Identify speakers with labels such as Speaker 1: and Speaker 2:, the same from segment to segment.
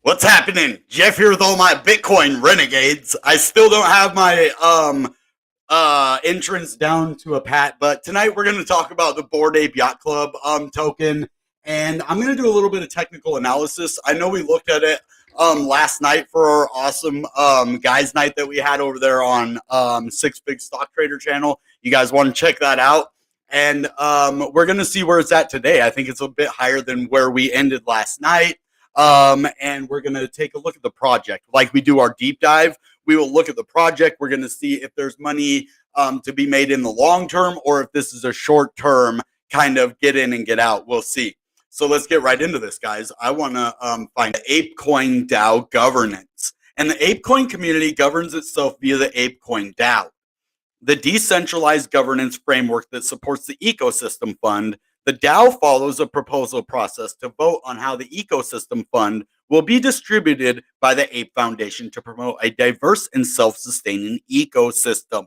Speaker 1: What's happening? Jeff here with all my Bitcoin renegades. I still don't have my entrance down to a pat, but tonight we're going to talk about the Bored Ape Yacht Club token, and I'm going to do a little bit of technical analysis. I know we looked at it last night for our awesome guys night that we had over there on Six Big Stock Trader channel. You guys want to check that out? And we're going to see where it's at today. I think it's a bit higher than where we ended last night. And we're going to take a look at the project. Like we do our deep dive, we will look at the project. We're going to see if there's money to be made in the long term, or if this is a short term kind of get in and get out. We'll see. So let's get right into this, guys. I want to find Apecoin DAO governance. And the Apecoin community governs itself via the Apecoin DAO, the decentralized governance framework that supports the ecosystem fund. The DAO follows a proposal process to vote on how the ecosystem fund will be distributed by the Ape Foundation to promote a diverse and self-sustaining ecosystem.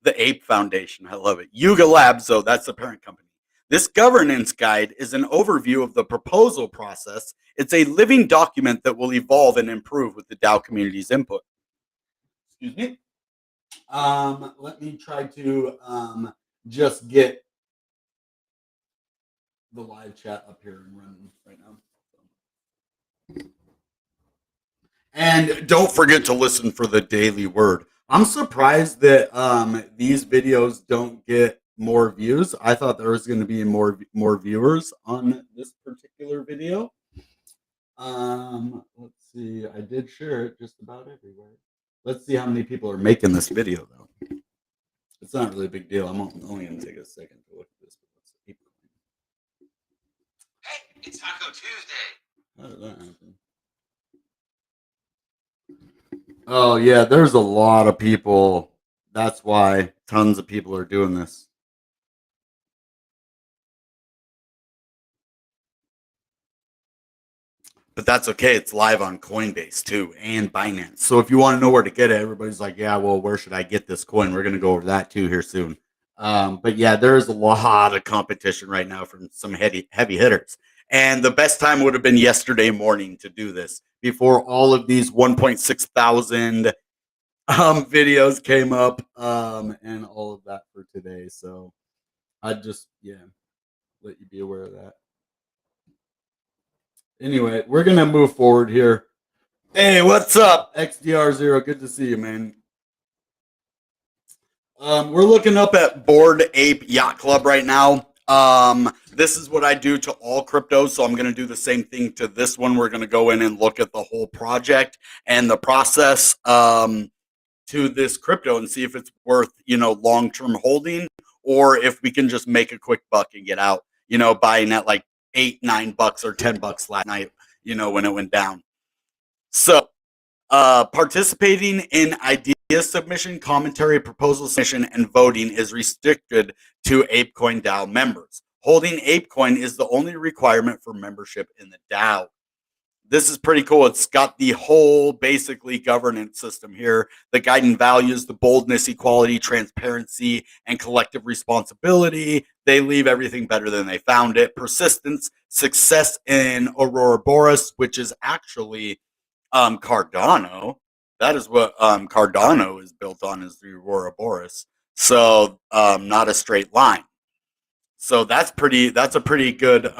Speaker 1: The Ape Foundation, I love it. Yuga Labs, though, that's the parent company. This governance guide is an overview of the proposal process. It's a living document that will evolve and improve with the DAO community's input. Excuse me. Let me try to just get the live chat up here and running right now. And don't forget to listen for the daily word. I'm surprised that these videos don't get more views. I thought there was going to be more viewers on this particular video. Let's see. I did share it just about everywhere. Let's see how many people are making this video, though. It's not really a big deal. I'm only going to take a second to look at this.
Speaker 2: Hey, it's Taco Tuesday.
Speaker 1: How did that happen? Oh, yeah, there's a lot of people. That's why tons of people are doing this. But that's okay. It's live on Coinbase too and Binance. So if you want to know where to get it, everybody's like, yeah, well, where should I get this coin? We're going to go over that too here soon. But yeah, there's a lot of competition right now from some heavy hitters. And the best time would have been yesterday morning to do this before all of these 1.6 thousand videos came up and all of that for today. So I'd just, let you be aware of that. Anyway, we're going to move forward here. Hey, what's up? XDR0, good to see you, man. We're looking up at Bored Ape Yacht Club right now. This is what I do to all cryptos, so I'm going to do the same thing to this one. We're going to go in and look at the whole project and the process to this crypto and see if it's worth, long-term holding, or if we can just make a quick buck and get out, buying at like $8, $9 or $10 last night, when it went down. So participating in idea submission, commentary, proposal submission, and voting is restricted to Apecoin DAO members. Holding Apecoin is the only requirement for membership in the DAO. This is pretty cool. It's got the whole basically governance system here. The guiding values, the boldness, equality, transparency, and collective responsibility. They leave everything better than they found it. Persistence, success in Aurora Boreas, which is actually Cardano. That is what Cardano is built on, is the Aurora Boreas. So not a straight line. So that's a pretty good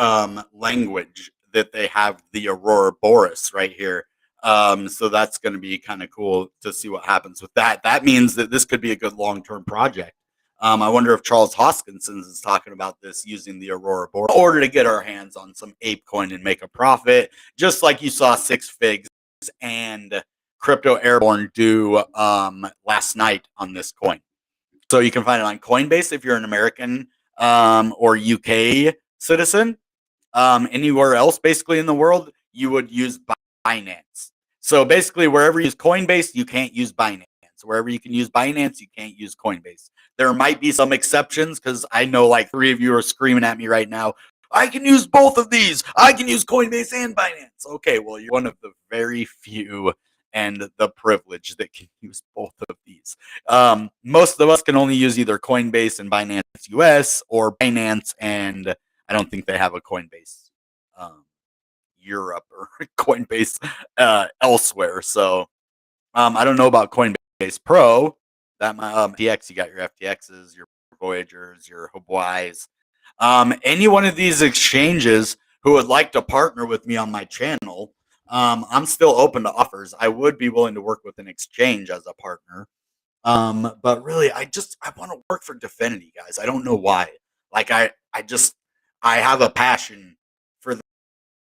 Speaker 1: language that they have, the Aurora Boreas right here. So that's going to be kind of cool to see what happens with that. That means that this could be a good long-term project. I wonder if Charles Hoskinson is talking about this using the Aurora Boreas in order to get our hands on some Apecoin and make a profit, just like you saw Six Figs and Crypto Airborne do last night on this coin. So you can find it on Coinbase if you're an American or UK citizen. Anywhere else basically in the world, you would use Binance. So basically wherever you use Coinbase, you can't use Binance. Wherever you can use Binance, you can't use Coinbase. There might be some exceptions, because I know like 3 of you are screaming at me right now, I can use both of these. I can use Coinbase and Binance. Okay, well, you're one of the very few and the privilege that can use both of these. Most of us can only use either Coinbase and Binance US, or Binance and I don't think they have a Coinbase Europe or Coinbase elsewhere. So I don't know about Coinbase Pro. That my FTX, you got your FTXs, your Voyagers, your Hawaii's. Any one of these exchanges who would like to partner with me on my channel, I'm still open to offers. I would be willing to work with an exchange as a partner. But really, I want to work for Definity, guys. I don't know why. Like I have a passion for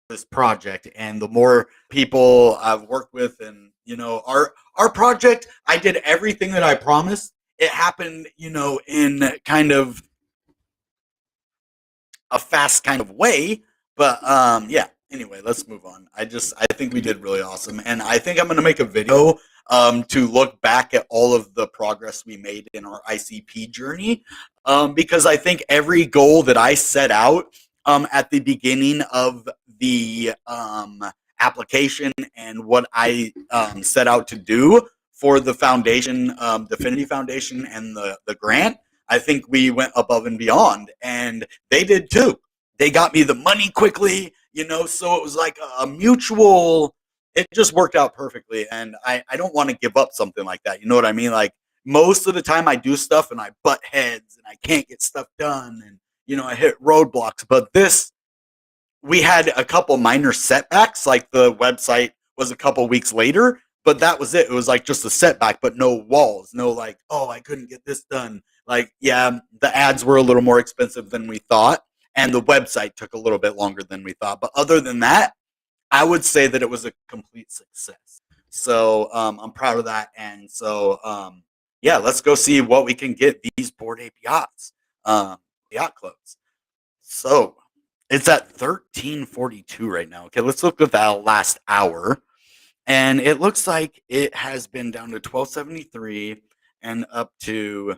Speaker 1: this project, and the more people I've worked with, and our project, I did everything that I promised. It happened, in kind of a fast kind of way. But yeah. Anyway, let's move on. I think we did really awesome, and I think I'm gonna make a video to look back at all of the progress we made in our ICP journey, because I think every goal that I set out at the beginning of the application and what I set out to do for the foundation, Definity Foundation, and the grant, I think we went above and beyond, and they did too. They got me the money quickly, so it was like a mutual. It just worked out perfectly, and I don't want to give up something like that. You know what I mean? Like most of the time, I do stuff and I butt heads and I can't get stuff done, and I hit roadblocks. But this, we had a couple minor setbacks. Like the website was a couple weeks later, but that was it. It was like just a setback, but no walls, no like, oh, I couldn't get this done. Like, yeah, the ads were a little more expensive than we thought, and the website took a little bit longer than we thought. But other than that, I would say that it was a complete success. So I'm proud of that. And so, yeah, let's go see what we can get these Bored Ape yachts, yacht clubs. So it's at 1342 right now. Okay, let's look at that last hour. And it looks like it has been down to 1273 and up to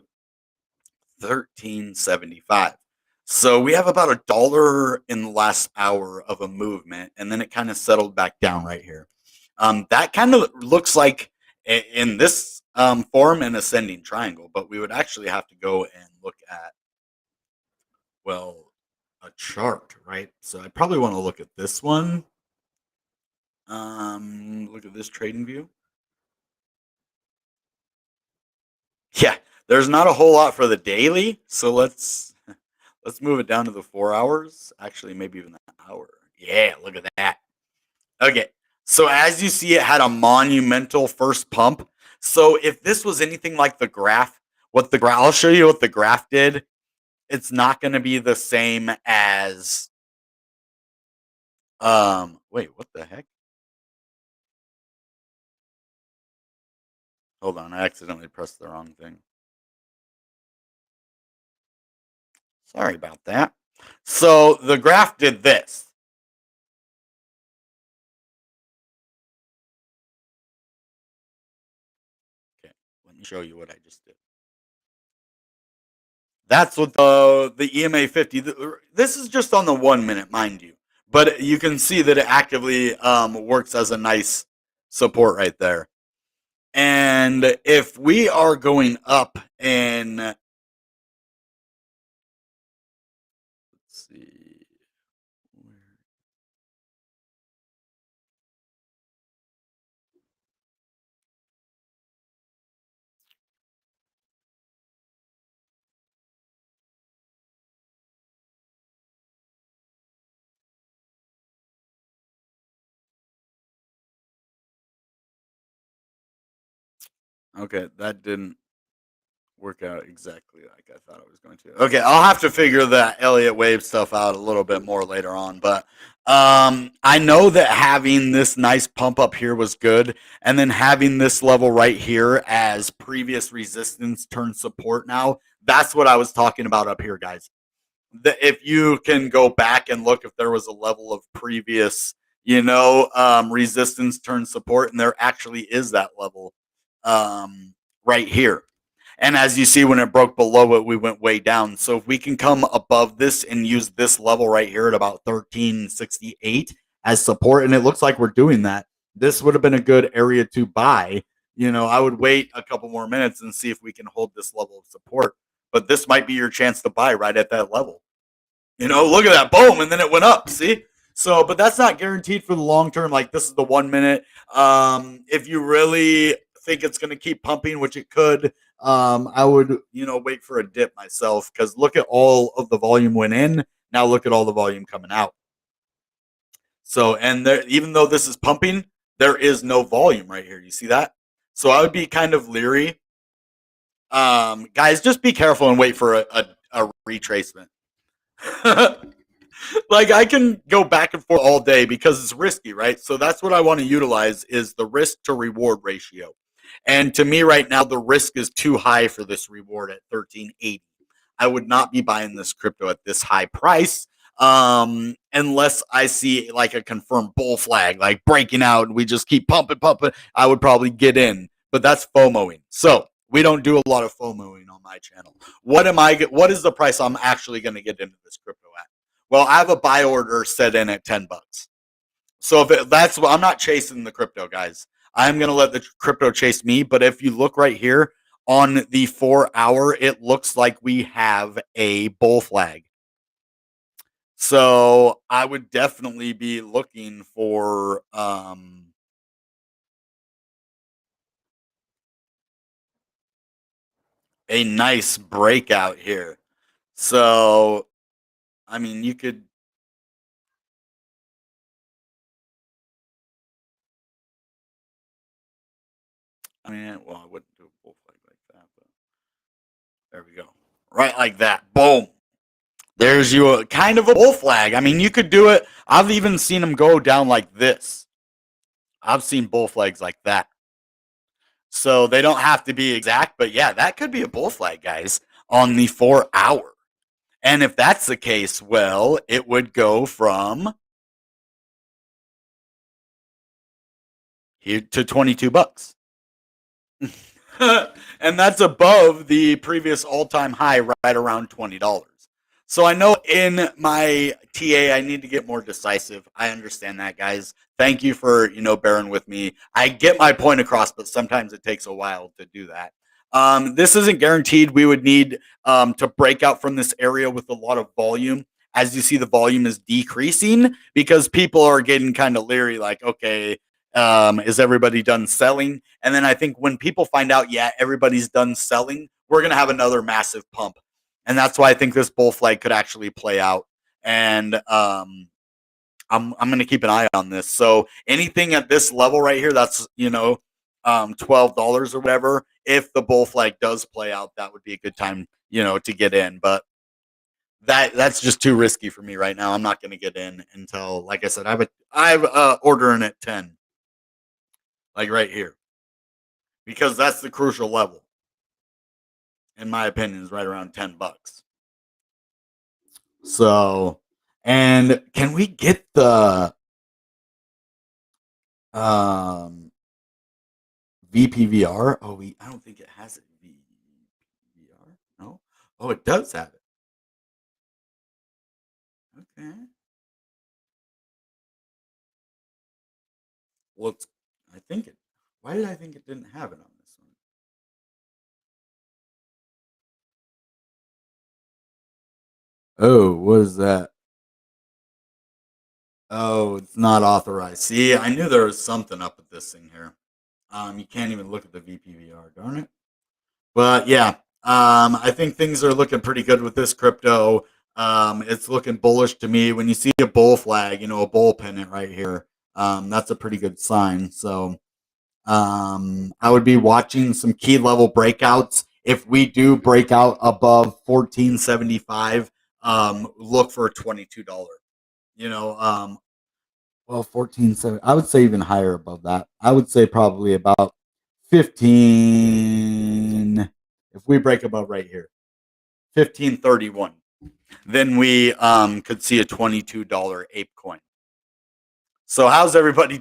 Speaker 1: 1375. So we have about $1 in the last hour of a movement, and then it kind of settled back down right here. That kind of looks like in this form an ascending triangle, but we would actually have to go and look at, well, a chart, right? So I probably want to look at this one. Look at this trading view. Yeah, there's not a whole lot for the daily, so let's move it down to the 4 hours. Actually, maybe even the hour. Yeah, look at that. Okay, so as you see, it had a monumental first pump. So if this was anything like the graph, I'll show you what the graph did. It's not going to be the same as wait, what the heck? Hold on, I accidentally pressed the wrong thing. Sorry about that. So the graph did this. Okay, let me show you what I just did. That's what the EMA 50. This is just on the 1 minute, mind you, but you can see that it actively works as a nice support right there. And if we are going up in, let's see, okay, that didn't work out exactly like I thought it was going to. Okay, I'll have to figure that Elliott wave stuff out a little bit more later on, but I know that having this nice pump up here was good, and then having this level right here as previous resistance turn support now, that's what I was talking about up here, guys. If you can go back and look if there was a level of previous, resistance turn support, and there actually is that level right here. And as you see, when it broke below it, we went way down. So if we can come above this and use this level right here at about 1368 as support, and it looks like we're doing that, this would have been a good area to buy. I would wait a couple more minutes and see if we can hold this level of support. But this might be your chance to buy right at that level. Look at that, boom, and then it went up. See? So, but that's not guaranteed for the long term. Like this is the 1 minute. If you really think it's going to keep pumping, which it could, I would, wait for a dip myself because look at all of the volume went in. Now look at all the volume coming out. So, and there, even though this is pumping, there is no volume right here. You see that? So I would be kind of leery. Guys, just be careful and wait for a retracement. Like I can go back and forth all day because it's risky, right? So that's what I want to utilize is the risk to reward ratio. And to me right now, the risk is too high for this reward at 1380. I would not be buying this crypto at this high price unless I see like a confirmed bull flag, like breaking out and we just keep pumping, pumping. I would probably get in, but that's FOMOing. So we don't do a lot of FOMOing on my channel. What is the price I'm actually going to get into this crypto at? Well, I have a buy order set in at $10. So that's what I'm not chasing the crypto, guys. I'm gonna let the crypto chase me. But if you look right here on the 4 hour, it looks like we have a bull flag. So I would definitely be looking for a nice breakout here. So I mean, you could. I mean, well, I wouldn't do a bull flag like that, but there we go. Right like that. Boom. There's you a kind of a bull flag. I mean, you could do it. I've even seen them go down like this. I've seen bull flags like that. So they don't have to be exact, but yeah, that could be a bull flag, guys, on the 4 hour. And if that's the case, well, it would go from here to $22. And that's above the previous all-time high right around $20. So I know in my TA I need to get more decisive. I understand that, guys. Thank you for, bearing with me. I get my point across, but sometimes it takes a while to do that. This isn't guaranteed. We would need to break out from this area with a lot of volume. As you see, the volume is decreasing because people are getting kind of leery, like, okay, is everybody done selling? And then I think when people find out, yeah, everybody's done selling, we're going to have another massive pump. And that's why I think this bull flag could actually play out. And I'm going to keep an eye on this. So anything at this level right here, that's $12 or whatever. If the bull flag does play out, that would be a good time to get in. But that's just too risky for me right now. I'm not going to get in until, like I said, I've ordering at 10, like right here, because that's the crucial level, in my opinion, is right around $10. So, and can we get the um VPVR? Oh, I don't think it has it. VPVR? No. Oh, it does have it. Okay. Well, I think it. Why did I think it didn't have it on this one? Oh, what is that? Oh, it's not authorized. See, I knew there was something up with this thing here. You can't even look at the VPVR, darn it. But yeah, I think things are looking pretty good with this crypto. It's looking bullish to me. When you see a bull flag, a bull pennant right here, that's a pretty good sign. So I would be watching some key level breakouts. If we do break out above 1475, look for a $22. You know, um, well, 14.7. I would say even higher above that. I would say probably about 15. If we break above right here, 1531, then we could see a $22 ape coin. So how's everybody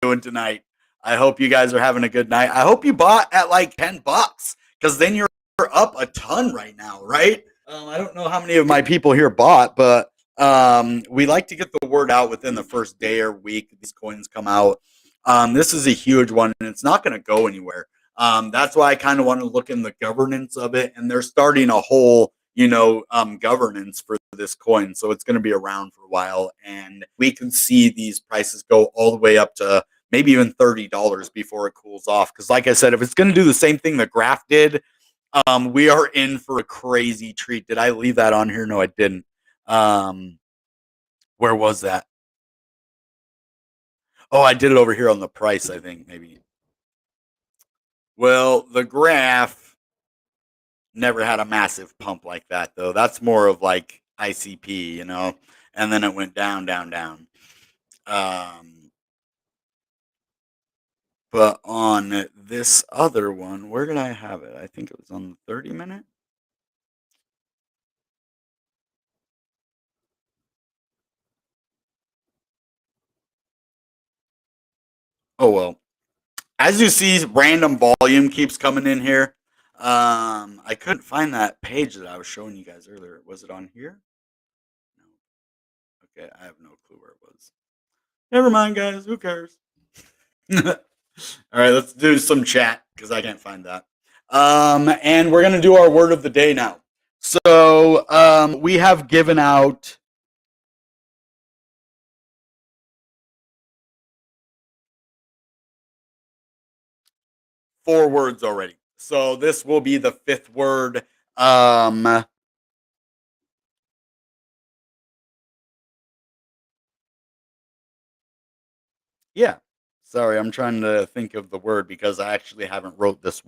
Speaker 1: doing tonight? I hope you guys are having a good night. I hope you bought at like $10 because then you're up a ton right now, right? I don't know how many of my people here bought, but we like to get the word out within the first day or week these coins come out. This is a huge one, and it's not going to go anywhere. That's why I kind of want to look in the governance of it, and they're starting a whole governance for this coin. So it's going to be around for a while, and we can see these prices go all the way up to maybe even $30 before it cools off. Because, like I said, if it's going to do the same thing the graph did, we are in for a crazy treat. Did I leave that on here? No, I didn't. Um, where was that? Oh, I did it over here on the price, I think, maybe. Well, the graph never had a massive pump like that, though. That's more of like ICP. And then it went down, down, down. Um, but on this other one, where did I have it? I think it was on the 30-minute. Oh, well. As you see, random volume keeps coming in here. I couldn't find that page that I was showing you guys earlier. Was it on here? No. Okay, I have no clue where it was. Never mind, guys. Who cares? All right, let's do some chat because I can't find that. And we're gonna do our word of the day now. So we have given out 4 words already. So this will be the 5th word. Yeah. Sorry, I'm trying to think of the word because I actually haven't wrote this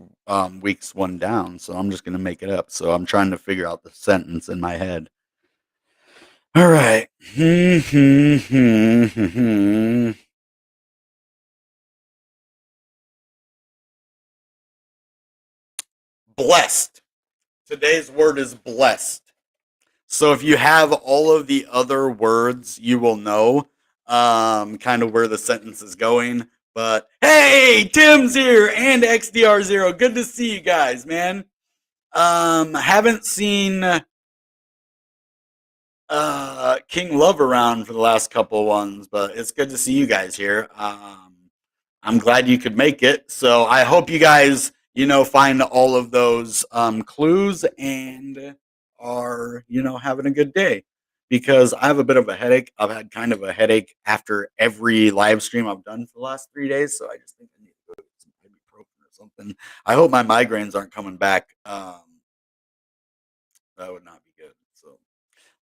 Speaker 1: week's one down, so I'm just gonna make it up. So I'm trying to figure out the sentence in my head. All right. Blessed. Today's word is blessed. So if you have all of the other words, you will know kind of where the sentence is going. But hey, Tim's here and XDR0. Good to see you guys, man. Haven't seen King Love around for the last couple ones, but it's good to see you guys here. I'm glad you could make it. So I hope you guys, find all of those clues and are, having a good day. Because I have a bit of a headache. I've had kind of a headache after every live stream I've done for the last 3 days. So I just think I need to go get some ibuprofen or something. I hope my migraines aren't coming back. That would not be good. So,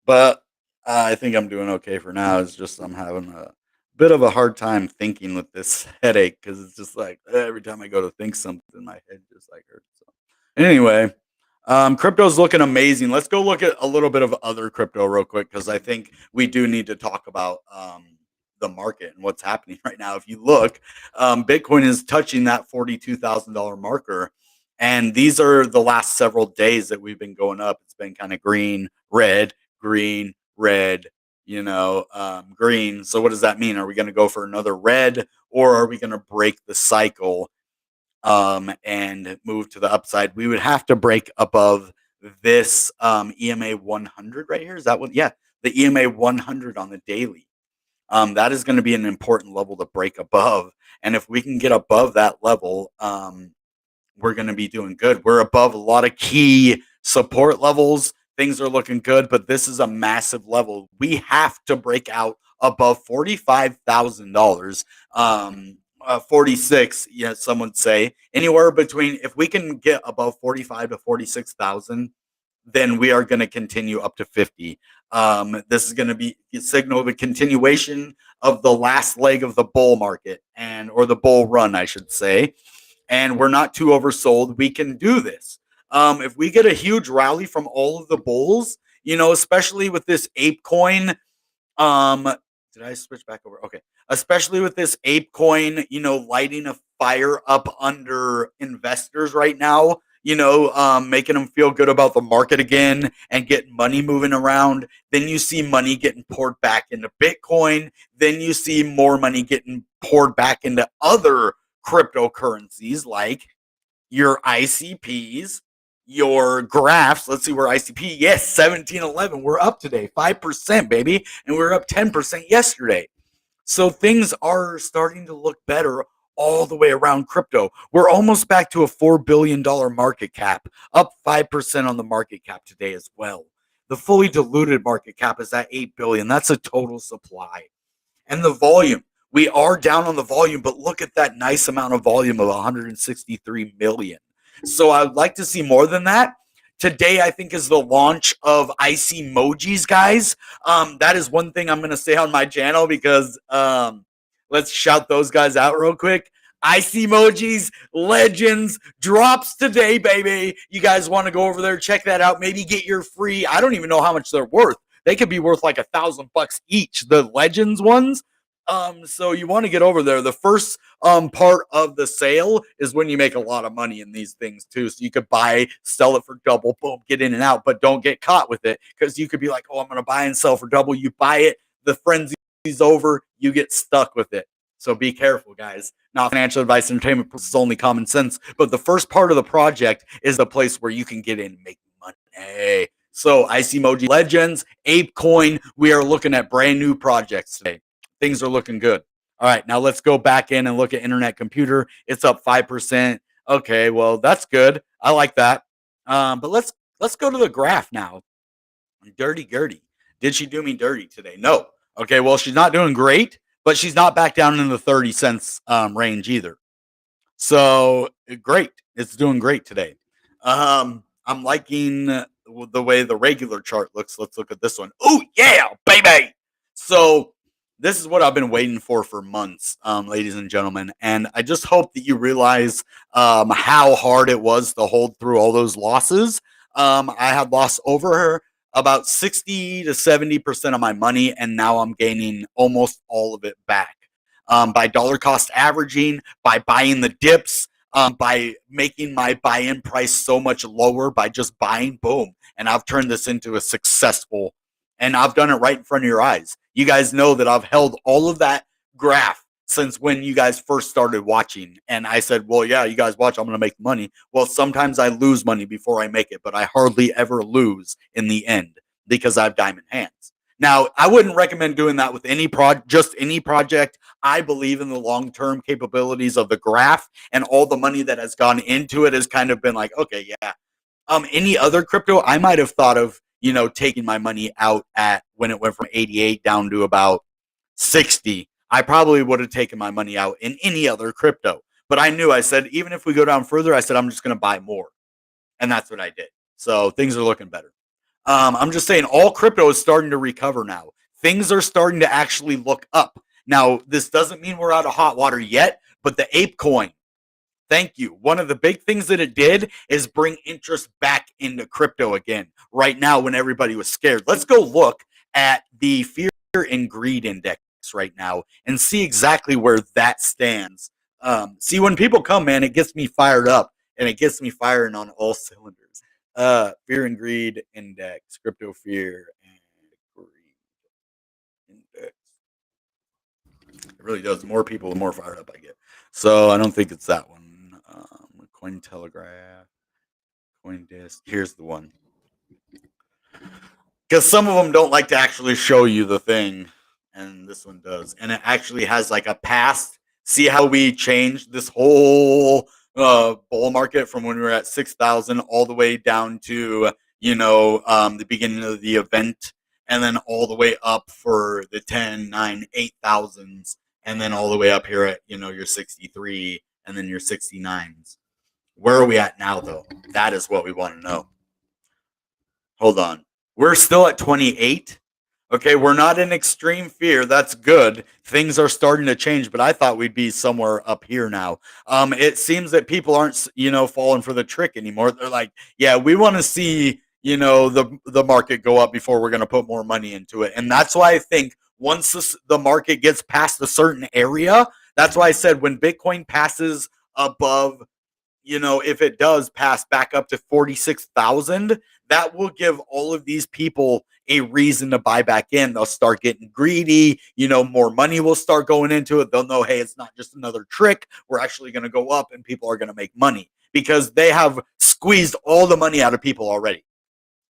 Speaker 1: but I think I'm doing okay for now. It's just I'm having a bit of a hard time thinking with this headache because it's just like every time I go to think something, my head just like hurts. So, anyway, crypto's looking amazing. Let's go look at a little bit of other crypto real quick because I think we do need to talk about the market and what's happening right now. If you look, Bitcoin is touching that $42,000 marker. And these are the last several days that we've been going up. It's been kind of green, red, green. So what does that mean? Are we going to go for another red, or are we going to break the cycle and move to the upside? We would have to break above this EMA 100 right here. Is that what? Yeah, the EMA 100 on the daily. That is going to be an important level to break above. And if we can get above that level, we're going to be doing good. We're above a lot of key support levels. Things are looking good, but this is a massive level. We have to break out above $45,000. 46, yeah, some would say anywhere between. If we can get above 45 to 46,000, then we are going to continue up to 50. This is going to be a signal of a continuation of the last leg of the bull market or the bull run, I should say. And we're not too oversold. We can do this. If we get a huge rally from all of the bulls, especially with this Apecoin, um, did I switch back over? Okay. Especially with this Apecoin, lighting a fire up under investors right now, making them feel good about the market again and getting money moving around. Then you see money getting poured back into Bitcoin. Then you see more money getting poured back into other cryptocurrencies like your ICPs, your graphs. Let's see where ICP. Yes, 1711. We're up today, 5%, baby. And we were up 10% yesterday. So things are starting to look better all the way around crypto. We're almost back to a $4 billion market cap, up 5% on the market cap today as well. The fully diluted market cap is at 8 billion. That's a total supply. And the volume, we are down on the volume, but look at that nice amount of volume of 163 million. So I'd like to see more than that. Today, I think, is the launch of Icy Emojis, guys. That is one thing I'm going to say on my channel because let's shout those guys out real quick. Icy Emojis, Legends, drops today, baby. You guys want to go over there, check that out. Maybe get your free, I don't even know how much they're worth. They could be worth like $1,000 each, the Legends ones. So you want to get over there. The first part of the sale is when you make a lot of money in these things too. So you could buy, sell it for double, boom, get in and out, but don't get caught with it because you could be like, oh, I'm going to buy and sell for double. You buy it, the frenzy's over, you get stuck with it. So be careful, guys. Not financial advice, entertainment is only common sense. But the first part of the project is the place where you can get in and make money. So Icy Emoji Legends, Apecoin, we are looking at brand new projects today. Things are looking good. All right, now let's go back in and look at Internet Computer. It's up 5%. Okay, well, that's good. I like that. But let's go to the graph now. Dirty Gertie. Did she do me dirty today? No. Okay, well, she's not doing great, but she's not back down in the 30 cents range either. So great. It's doing great today. I'm liking the way the regular chart looks. Let's look at this one. Oh, yeah, baby. So this is what I've been waiting for months, ladies and gentlemen. And I just hope that you realize how hard it was to hold through all those losses. I had lost over about 60 to 70% of my money, and now I'm gaining almost all of it back. By dollar cost averaging, by buying the dips, by making my buy-in price so much lower by just buying, boom. And I've turned this into a successful, and I've done it right in front of your eyes. You guys know that I've held all of that graph since when you guys first started watching. And I said, well, yeah, you guys watch, I'm going to make money. Well, sometimes I lose money before I make it, but I hardly ever lose in the end because I have diamond hands. Now, I wouldn't recommend doing that with just any project. I believe in the long-term capabilities of the graph, and all the money that has gone into it has kind of been like, okay, yeah. Any other crypto, I might have thought of, taking my money out at when it went from 88 down to about 60. I probably would have taken my money out in any other crypto. But I said, even if we go down further, I said, I'm just going to buy more. And that's what I did. So things are looking better. I'm just saying all crypto is starting to recover now. Things are starting to actually look up. Now, this doesn't mean we're out of hot water yet, but the Apecoin, thank you. One of the big things that it did is bring interest back into crypto again right now when everybody was scared. Let's go look at the fear and greed index right now and see exactly where that stands. See, when people come, man, it gets me fired up and it gets me firing on all cylinders. Fear and greed index, crypto fear and greed index. It really does. The more people, the more fired up I get. So I don't think it's that one. Cointelegraph, Coindesk. Here's the one. Because some of them don't like to actually show you the thing, and this one does. And it actually has like a past. See how we changed this whole bull market from when we were at 6,000 all the way down to the beginning of the event, and then all the way up for the 10, 9, 8,000s, and then all the way up here at your 63 and then your 69s. Where are we at now, though? That is what we want to know. Hold on. We're still at 28. Okay, we're not in extreme fear. That's good. Things are starting to change, but I thought we'd be somewhere up here now. It seems that people aren't, falling for the trick anymore. They're like, yeah, we want to see, the market go up before we're going to put more money into it. And that's why I think once the market gets past a certain area, that's why I said when Bitcoin passes above, if it does pass back up to 46,000, that will give all of these people a reason to buy back in. They'll start getting greedy. More money will start going into it. They'll know, hey, it's not just another trick. We're actually going to go up and people are going to make money because they have squeezed all the money out of people already.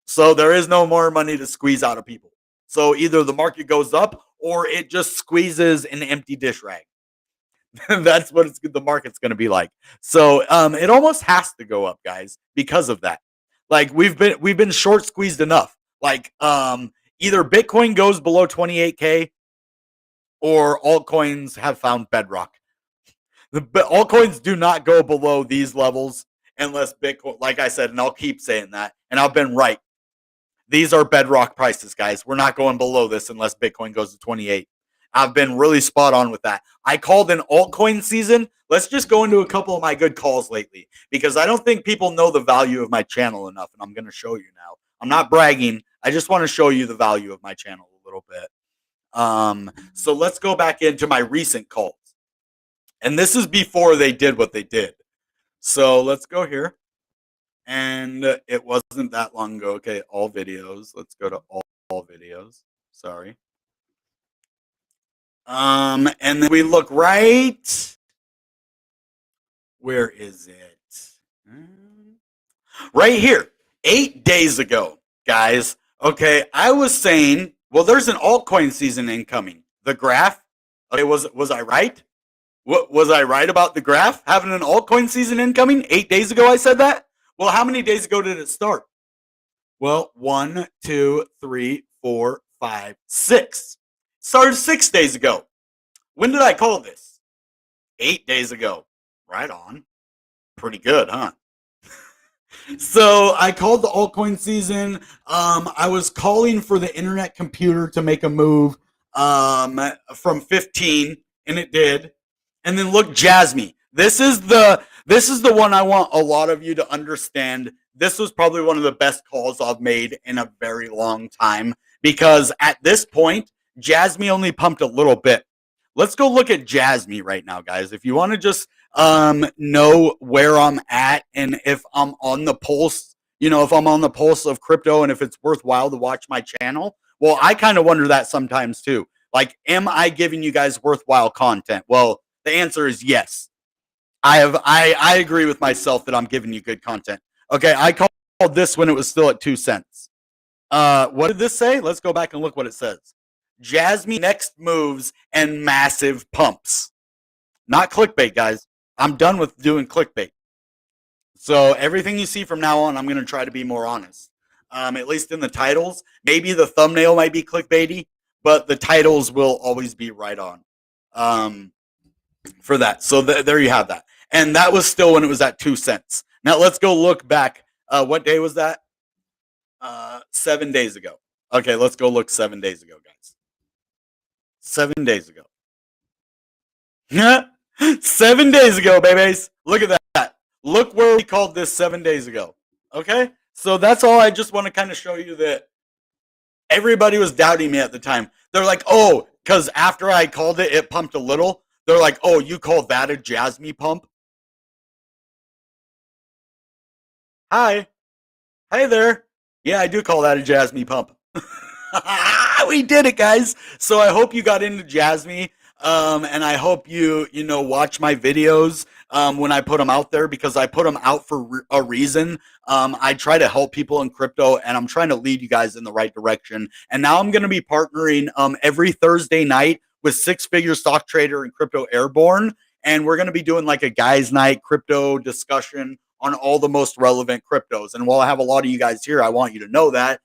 Speaker 1: So there is no more money to squeeze out of people. So either the market goes up or it just squeezes an empty dish rag. That's what the market's going to be like. So it almost has to go up, guys, because of that. Like we've been short squeezed enough. Like either Bitcoin goes below 28K or altcoins have found bedrock. The altcoins do not go below these levels unless Bitcoin, like I said, and I'll keep saying that, and I've been right. These are bedrock prices, guys. We're not going below this unless Bitcoin goes to 28. I've been really spot on with that. I called an altcoin season. Let's just go into a couple of my good calls lately because I don't think people know the value of my channel enough, and I'm going to show you now. I'm not bragging. I just want to show you the value of my channel a little bit. So let's go back into my recent calls. And this is before they did what they did. So let's go here. And it wasn't that long ago. Okay, all videos. Let's go to all videos. Sorry. And then we look right. Where is it? Right here. 8 days ago, guys. Okay, I was saying, well, there's an altcoin season incoming. The graph. Okay, was I right? What was I right about the graph having an altcoin season incoming? 8 days ago, I said that. Well, how many days ago did it start? Well, 1, 2, 3, 4, 5, 6. It started 6 days ago. When did I call this? 8 days ago. Right on. Pretty good, huh? So I called the altcoin season. I was calling for the internet computer to make a move from 15, and it did. And then look, Jasmine. This is the one I want a lot of you to understand. This was probably one of the best calls I've made in a very long time because at this point, Jasmine only pumped a little bit. Let's go look at Jasmine right now, guys. If you want to just know where I'm at and if I'm on the pulse, if I'm on the pulse of crypto and if it's worthwhile to watch my channel. Well, I kind of wonder that sometimes too. Like, am I giving you guys worthwhile content? Well, the answer is yes. I agree with myself that I'm giving you good content. Okay, I called this when it was still at 2 cents. What did this say? Let's go back and look what it says. Jasmine next moves and massive pumps. Not clickbait, guys. I'm done with doing clickbait. So everything you see from now on, I'm going to try to be more honest. At least in the titles. Maybe the thumbnail might be clickbaity, but the titles will always be right on for that. So there you have that. And that was still when it was at 2 cents. Now let's go look back. What day was that? 7 days ago. Okay, let's go look 7 days ago, guys. 7 days ago. 7 days ago, babies. Look at that. Look where we called this 7 days ago. Okay? So that's all. I just want to kind of show you that everybody was doubting me at the time. They're like, oh, because after I called it, it pumped a little. They're like, oh, you called that a Jasmine pump? Hi. Hey there. Yeah, I do call that a Jasmine pump. We did it, guys. So I hope you got into Jasmine. And I hope you watch my videos when I put them out there because I put them out for a reason. I try to help people in crypto and I'm trying to lead you guys in the right direction. And now I'm going to be partnering every Thursday night with Six Figure Stock Trader and Crypto Airborne. And we're going to be doing like a guys' night crypto discussion on all the most relevant cryptos. And while I have a lot of you guys here, I want you to know that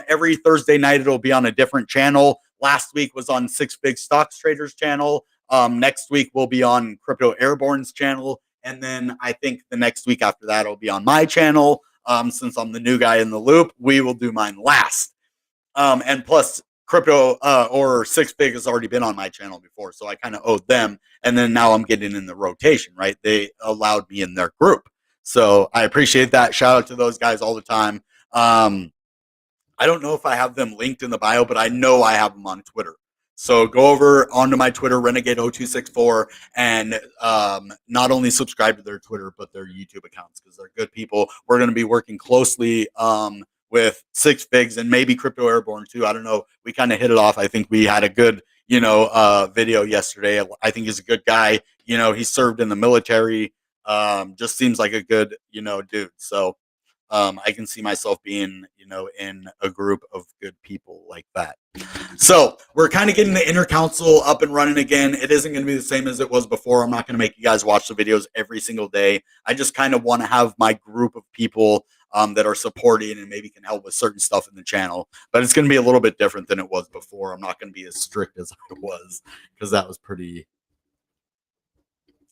Speaker 1: every Thursday night it'll be on a different channel. Last week was on Six Big Stocks Traders channel. Next week will be on Crypto Airborne's channel. And then I think the next week after that will be on my channel. Since I'm the new guy in the loop, we will do mine last. And plus, Crypto or Six Big has already been on my channel before, so I kind of owed them. And then now I'm getting in the rotation, right? They allowed me in their group. So I appreciate that. Shout out to those guys all the time. I don't know if I have them linked in the bio, but I know I have them on Twitter. So go over onto my Twitter, Renegade0264, and not only subscribe to their Twitter, but their YouTube accounts because they're good people. We're going to be working closely with Six Figs and maybe Crypto Airborne too. I don't know. We kind of hit it off. I think we had a good, video yesterday. I think he's a good guy. He served in the military. Just seems like a good, dude. So I can see myself being, in a group of good people like that. So we're kind of getting the inner council up and running again. It isn't going to be the same as it was before. I'm not going to make you guys watch the videos every single day. I just kind of want to have my group of people that are supporting and maybe can help with certain stuff in the channel. But it's going to be a little bit different than it was before. I'm not going to be as strict as I was, because that was pretty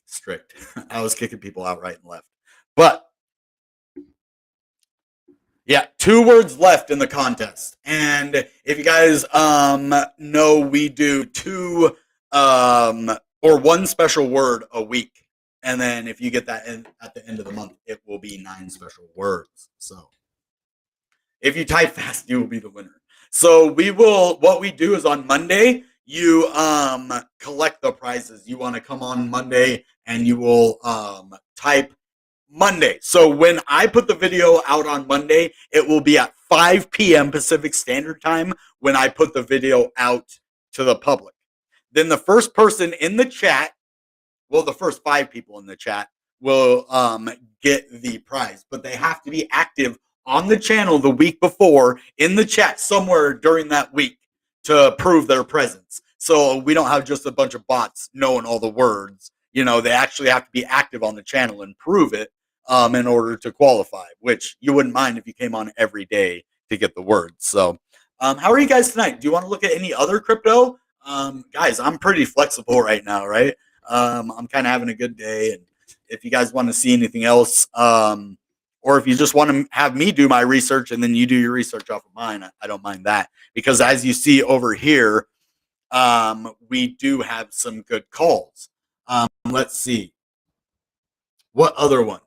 Speaker 1: strict. I was kicking people out right and left. But yeah, 2 words left in the contest. And if you guys know, we do 2 or 1 special word a week. And then if you get that at the end of the month, it will be 9 special words. So if you type fast, you will be the winner. So what we do is on Monday, you collect the prizes. You want to come on Monday and you will type Monday. So when I put the video out on Monday, it will be at 5 p.m. Pacific Standard Time when I put the video out to the public. Then the first person in the chat, well, the first 5 people in the chat will get the prize, but they have to be active on the channel the week before in the chat somewhere during that week to prove their presence. So we don't have just a bunch of bots knowing all the words. They actually have to be active on the channel and prove it in order to qualify, which you wouldn't mind if you came on every day to get the words. So how are you guys tonight? Do you want to look at any other crypto? Guys, I'm pretty flexible right now, right? I'm kind of having a good day. And if you guys want to see anything else, or if you just want to have me do my research and then you do your research off of mine, I don't mind that. Because as you see over here, we do have some good calls. Let's see. What other one?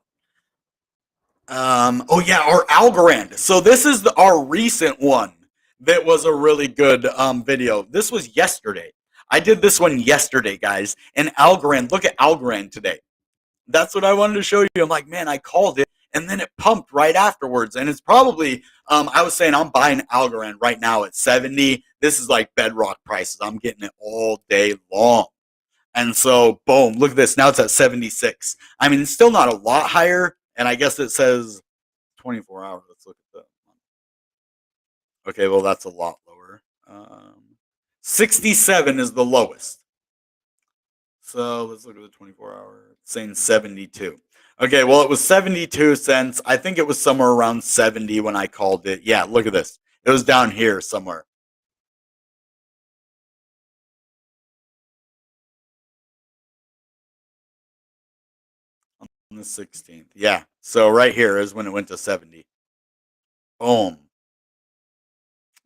Speaker 1: Oh yeah, our Algorand. So this is our recent one that was a really good video. This was yesterday. I did this one yesterday, guys. And Algorand, look at Algorand today. That's what I wanted to show you. I'm like, man, I called it, and then it pumped right afterwards. And it's probably, I was saying I'm buying Algorand right now at 70. This is like bedrock prices. I'm getting it all day long. And so, boom, look at this. Now it's at 76. I mean, it's still not a lot higher. And I guess it says 24 hours. Let's look at that. Okay, well, that's a lot lower. 67 is the lowest. So let's look at the 24-hour. It's saying 72. Okay, well, it was 72 cents. I think it was somewhere around 70 when I called it. Yeah, look at this. It was down here somewhere. On the 16th. Yeah. So right here is when it went to 70. Boom.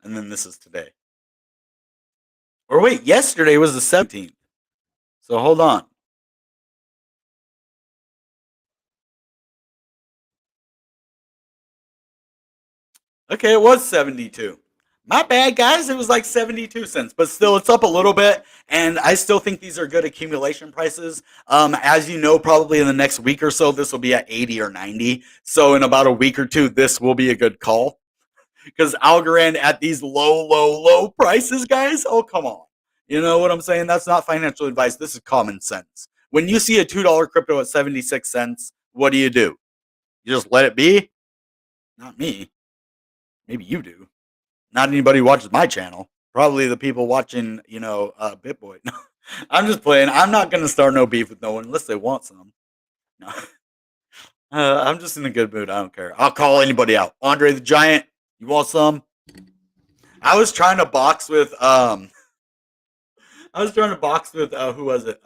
Speaker 1: And then this is today. Or wait, yesterday was the 17th. So hold on. Okay, it was 72. My bad, guys. It was like 72 cents, but still, it's up a little bit. And I still think these are good accumulation prices. As you know, probably in the next week or so, this will be at 80 or 90. So in about a week or two, this will be a good call. Because Algorand at these low prices, guys, oh, come on. You know what I'm saying? That's not financial advice. This is common sense. When you see a $2 crypto at 76 cents, what do? You just let it be? Not me. Maybe you do. Not anybody who watches my channel. Probably the people watching, BitBoy. No, I'm just playing. I'm not going to start no beef with no one unless they want some. No. I'm just in a good mood. I don't care. I'll call anybody out. Andre the Giant, you want some? I was trying to box with who was it?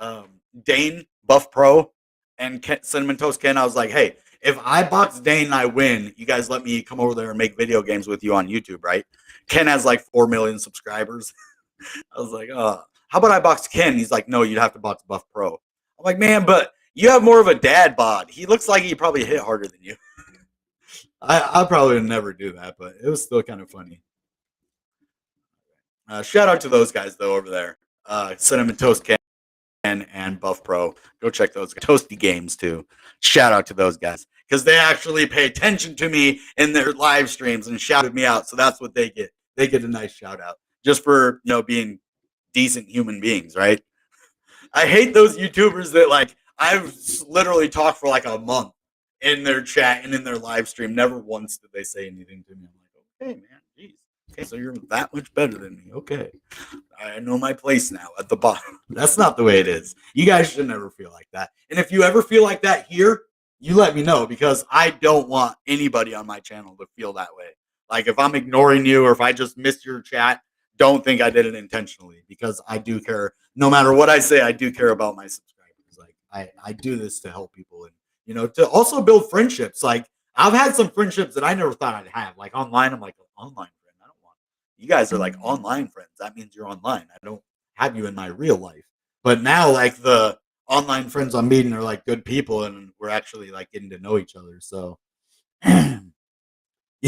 Speaker 1: Dane Buff Pro and Cinnamon Toast Ken. I was like, hey, if I box Dane and I win, you guys let me come over there and make video games with you on YouTube, right? Ken has like 4 million subscribers. I was like, how about I box Ken? He's like, no, you'd have to box Buff Pro. I'm like, man, but you have more of a dad bod. He looks like he probably hit harder than you. I probably would never do that, but it was still kind of funny. Shout out to those guys though over there. Cinnamon Toast Ken and Buff Pro. Go check those Toasty games too. Shout out to those guys because they actually pay attention to me in their live streams and shouted me out. So that's what they get. They get a nice shout out just for being decent human beings, right? I hate those YouTubers that like I've literally talked for like a month in their chat and in their live stream. Never once did they say anything to me. I'm like, okay, man, geez. Okay, so you're that much better than me. Okay. I know my place now at the bottom. That's not the way it is. You guys should never feel like that. And if you ever feel like that here, you let me know, because I don't want anybody on my channel to feel that way. Like if I'm ignoring you or if I just missed your chat, don't think I did it intentionally, because I do care. No matter what I say, I do care about my subscribers. Like I do this to help people, and to also build friendships. Like I've had some friendships that I never thought I'd have. Like online, I'm like, online friend. I don't want. You guys are like online friends. That means you're online. I don't have you in my real life. But now, like the online friends I'm meeting are like good people, and we're actually like getting to know each other. So yeah,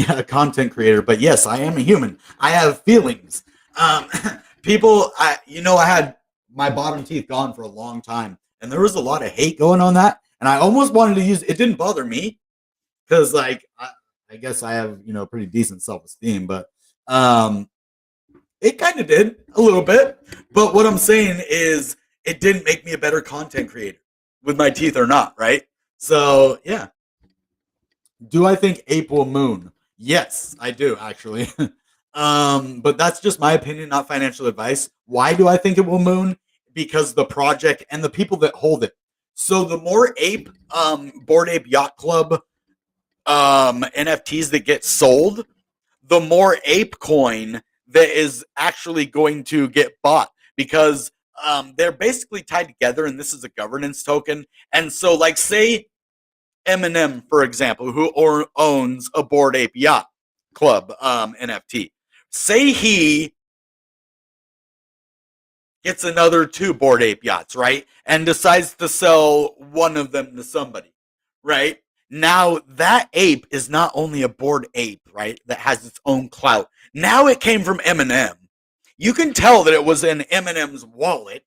Speaker 1: a content creator. But yes, I am a human. I have feelings. Um, I had my bottom teeth gone for a long time, and there was a lot of hate going on that. And I almost wanted to use it. Didn't bother me because, like, I guess I have pretty decent self esteem, but it kind of did a little bit. But what I'm saying is, it didn't make me a better content creator with my teeth or not, right? So yeah. Do I think Ape will moon? Yes, I do actually. But that's just my opinion, not financial advice. Why do I think it will moon? Because the project and the people that hold it. So the more Bored Ape Yacht Club NFTs that get sold, the more Apecoin that is actually going to get bought, because they're basically tied together, and this is a governance token. And so, like, say Eminem, for example, who owns a Bored Ape Yacht Club NFT. Say he gets another 2 Bored Ape yachts, right? And decides to sell one of them to somebody, right? Now that ape is not only a Bored Ape, right? That has its own clout. Now it came from Eminem. You can tell that it was in Eminem's wallet.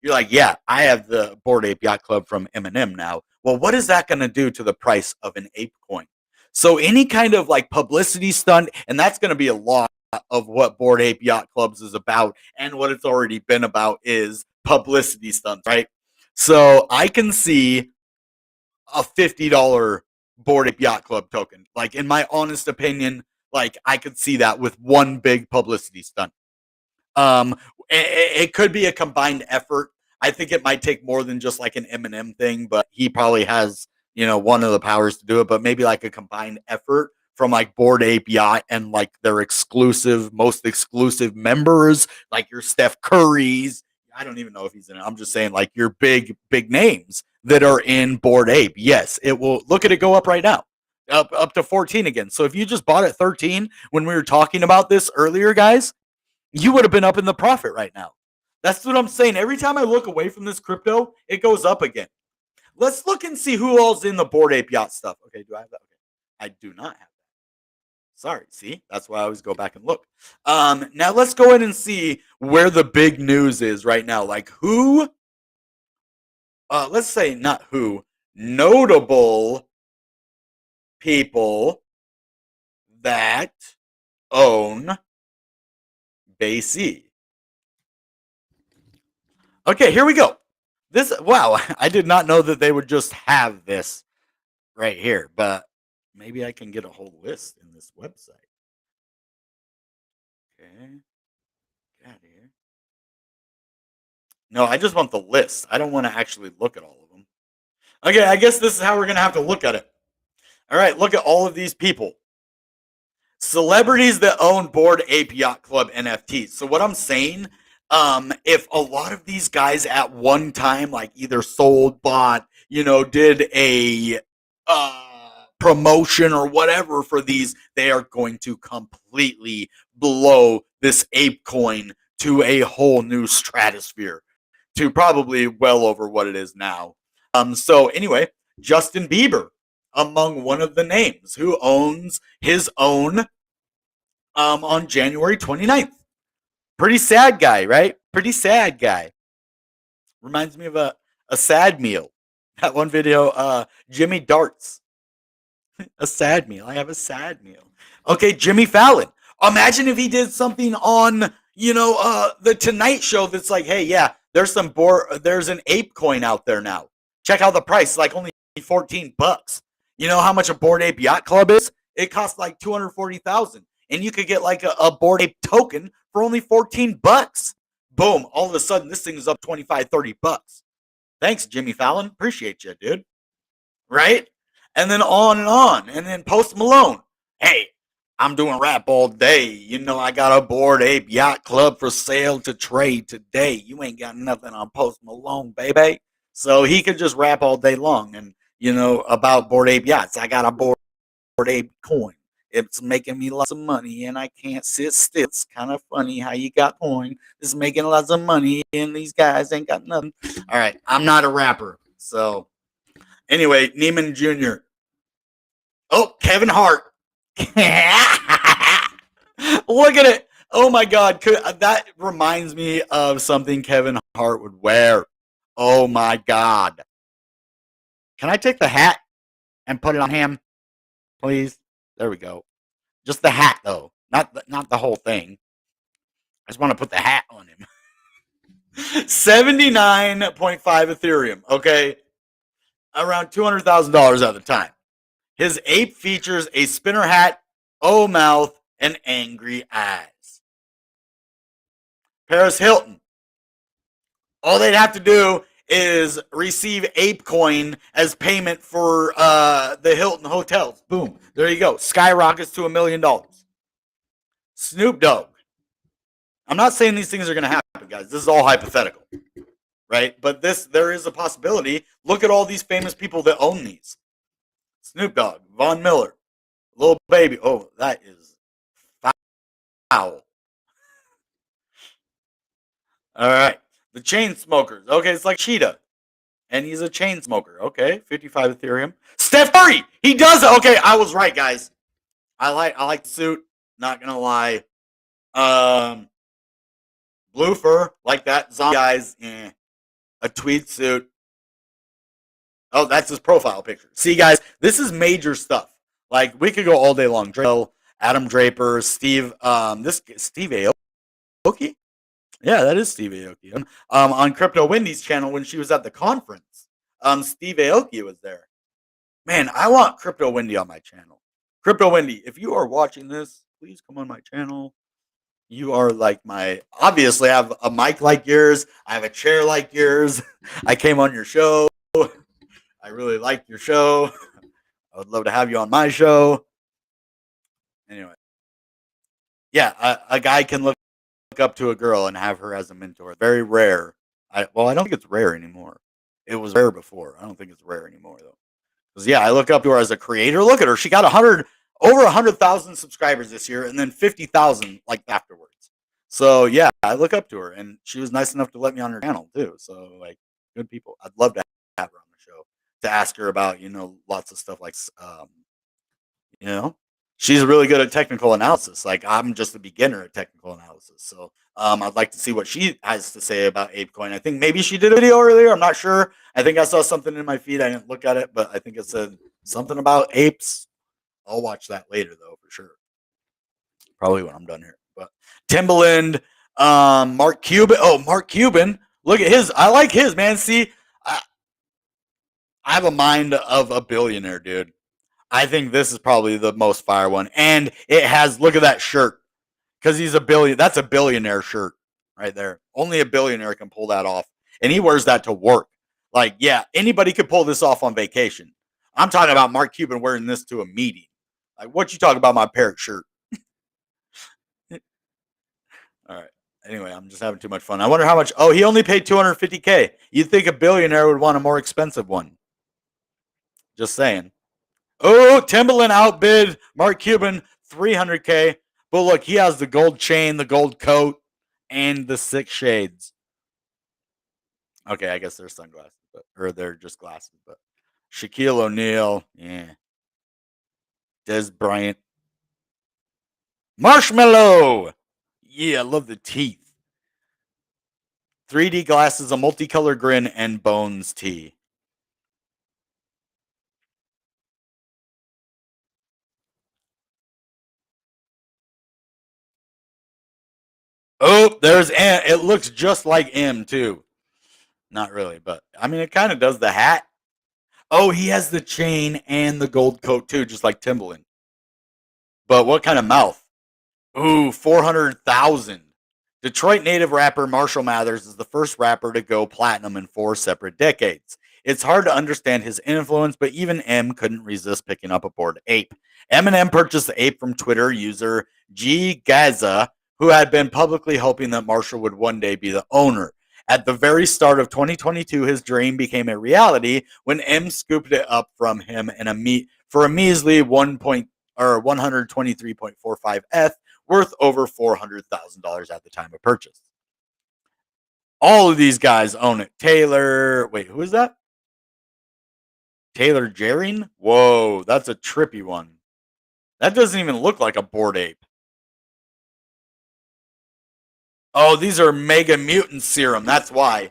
Speaker 1: You're like, yeah, I have the Bored Ape Yacht Club from Eminem now. Well, what is that going to do to the price of an ape coin? So any kind of like publicity stunt, and that's going to be a lot of what Bored Ape Yacht Clubs is about, and what it's already been about is publicity stunts, right? So I can see a $50 Bored Ape Yacht Club token. Like, in my honest opinion, like I could see that with one big publicity stunt. Um, it could be a combined effort. I think it might take more than just like an Eminem thing, but he probably has, one of the powers to do it. But maybe like a combined effort from like Bored Ape Yacht and like their most exclusive members, like your Steph Curry's. I don't even know if he's in it. I'm just saying, like, your big names that are in Bored Ape. Yes, it will. Look at it go up right now, up to 14 again. So if you just bought at 13 when we were talking about this earlier, guys, you would have been up in the profit right now. That's what I'm saying. Every time I look away from this crypto, it goes up again. Let's look and see who all's in the Bored Ape Yacht stuff. Okay, do I have that? Okay. I do not have that. Sorry. See, that's why I always go back and look. Now let's go ahead and see where the big news is right now. Like who, let's say not who, notable people that own BAYC. Okay, here we go. Wow, I did not know that they would just have this right here, but maybe I can get a whole list in this website. Okay, get out of here. No, I just want the list. I don't want to actually look at all of them. Okay, I guess this is how we're going to have to look at it. All right, look at all of these people. Celebrities that own Bored Ape Yacht Club NFTs. So what I'm saying, if a lot of these guys at one time, like either sold, bought, did a promotion or whatever for these, they are going to completely blow this ape coin to a whole new stratosphere, to probably well over what it is now. So anyway, Justin Bieber among one of the names who owns his own on January 29th. Pretty sad guy, right? Pretty sad guy. Reminds me of a sad meal. That one video, Jimmy Darts. A sad meal. I have a sad meal. Okay, Jimmy Fallon. Imagine if he did something on, the Tonight Show that's like, hey, yeah, there's an ape coin out there now. Check out the price. It's like only $14. You know how much a Bored Ape Yacht Club is? It costs like 240,000, and you could get like a Bored Ape token for only 14 bucks. Boom! All of a sudden, this thing is up 25, 30 bucks. Thanks, Jimmy Fallon. Appreciate you, dude. Right? And then on and on. And then Post Malone. Hey, I'm doing rap all day. You know, I got a Bored Ape Yacht Club for sale to trade today. You ain't got nothing on Post Malone, baby. So he could just rap all day long and, you know, about Bored Ape Yachts. I got a Bored Ape coin. It's making me lots of money and I can't sit still. It's kind of funny how you got coin. It's making lots of money and these guys ain't got nothing. All right. I'm not a rapper. So anyway, Neiman Jr. Oh, Kevin Hart. Look at it. Oh my God. That reminds me of something Kevin Hart would wear. Oh my God. Can I take the hat and put it on him, please? There we go. Just the hat, though. Not the whole thing. I just want to put the hat on him. 79.5 Ethereum. Okay. Around $200,000 at the time. His ape features a spinner hat, O mouth, and angry eyes. Paris Hilton. All they'd have to do is receive Apecoin as payment for the Hilton hotels. Boom. There you go. Skyrockets to $1 million. Snoop Dogg. I'm not saying these things are going to happen, guys. This is all hypothetical, right? But there is a possibility. Look at all these famous people that own these. Snoop Dogg, Von Miller, Lil Baby. Oh, that is foul. All right. The chain smokers. Okay, it's like Cheetah. And he's a chain smoker. Okay, 55 Ethereum. Steph Curry! He does it! Okay, I was right, guys. I like the suit. Not gonna lie. Blue fur, like that. Zombie guys, a tweed suit. Oh, that's his profile picture. See, guys, this is major stuff. Like, we could go all day long. Adam Draper, Steve Aoki? Yeah, that is Steve Aoki. On Crypto Wendy's channel when she was at the conference, Steve Aoki was there. Man, I want Crypto Wendy on my channel. Crypto Wendy, if you are watching this, please come on my channel. You are like obviously I have a mic like yours. I have a chair like yours. I came on your show. I really liked your show. I would love to have you on my show. Anyway. Yeah, a guy can look up to a girl and have her as a mentor. Very rare. I don't think it's rare anymore. It was rare before. I don't think it's rare anymore though. Because I look up to her as a creator. Look at her. She got over 100,000 subscribers this year, and then 50,000 like afterwards. So yeah, I look up to her, and she was nice enough to let me on her channel too. So like, good people. I'd love to have her on the show to ask her about lots of stuff like she's really good at technical analysis. Like, I'm just a beginner at technical analysis. So I'd like to see what she has to say about Apecoin. I think maybe she did a video earlier. I'm not sure. I think I saw something in my feed. I didn't look at it, but I think it said something about apes. I'll watch that later, though, for sure. Probably when I'm done here. But Timbaland, Mark Cuban. Oh, Mark Cuban. Look at his. I like his, man. See, I have a mind of a billionaire, dude. I think this is probably the most fire one. And it has, look at that shirt. Because he's a billion. That's a billionaire shirt right there. Only a billionaire can pull that off. And he wears that to work. Like, yeah, anybody could pull this off on vacation. I'm talking about Mark Cuban wearing this to a meeting. Like, what you talking about my parrot shirt? All right. Anyway, I'm just having too much fun. I wonder how much. Oh, he only paid $250K. You'd think a billionaire would want a more expensive one. Just saying. Oh, Timbaland outbid Mark Cuban $300K. But look, he has the gold chain, the gold coat, and the 6 shades. Okay, I guess they're sunglasses, or they're just glasses. But Shaquille O'Neal, yeah. Des Bryant. Marshmallow. Yeah, I love the teeth. 3D glasses, a multicolored grin, and Bones tee. Oh, there's M. It looks just like M too. Not really, but I mean, it kind of does the hat. Oh, he has the chain and the gold coat too, just like Timbaland. But what kind of mouth? Ooh, 400,000. Detroit native rapper Marshall Mathers is the first rapper to go platinum in 4 separate decades. It's hard to understand his influence, but even M couldn't resist picking up a Bored Ape. Eminem purchased the ape from Twitter user G Gaza, who had been publicly hoping that Marshall would one day be the owner. At the very start of 2022, his dream became a reality when M scooped it up from him in for a measly 123.45 ETH, worth over $400,000 at the time of purchase. All of these guys own it. Taylor, wait, who is that? Taylor Jaring? Whoa, that's a trippy one. That doesn't even look like a Bored Ape. Oh, these are Mega Mutant Serum. That's why.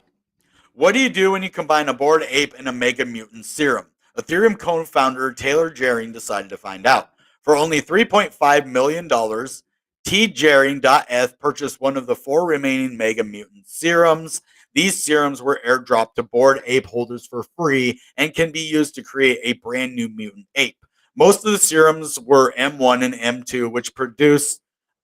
Speaker 1: What do you do when you combine a Bored Ape and a Mega Mutant Serum? Ethereum co-founder Taylor Jaring decided to find out. For only $3.5 million, tjaring.eth purchased one of the 4 remaining Mega Mutant Serums. These serums were airdropped to Bored Ape holders for free and can be used to create a brand new mutant ape. Most of the serums were M1 and M2, which produce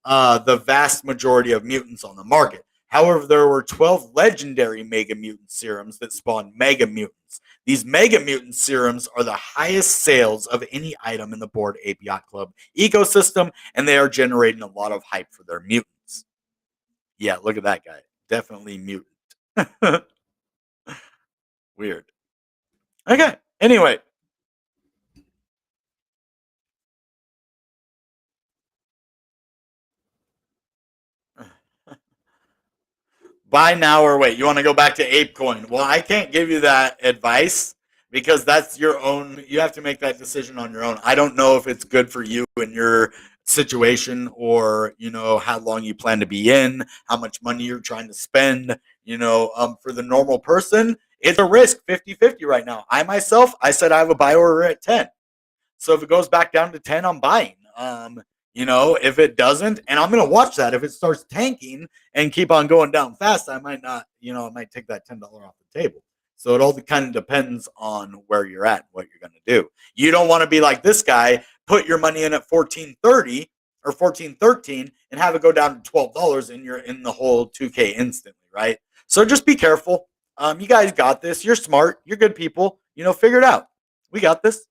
Speaker 1: the vast majority of mutants on the market. However, there were 12 legendary Mega Mutant Serums that spawned Mega Mutants. These Mega Mutant Serums are the highest sales of any item in the Bored Ape Yacht Club ecosystem, and they are generating a lot of hype for their mutants. Yeah, look at that guy. Definitely mutant. Weird. Okay, anyway. Buy now or wait. You want to go back to Apecoin? Well, I can't give you that advice because that's your own. You have to make that decision on your own. I don't know if it's good for you in your situation or how long you plan to be in, how much money you're trying to spend. For the normal person, it's a risk 50-50 right now. I myself, I said I have a buy order at 10. So if it goes back down to 10, I'm buying. If it doesn't, and I'm gonna watch that. If it starts tanking and keep on going down fast, I might not, I might take that $10 off the table. So it all kind of depends on where you're at and what you're gonna do. You don't want to be like this guy, put your money in at 14.30 or 14.13 and have it go down to $12 and you're in the whole 2K instantly, right? So just be careful. You guys got this. You're smart. You're good people. Figure it out. We got this.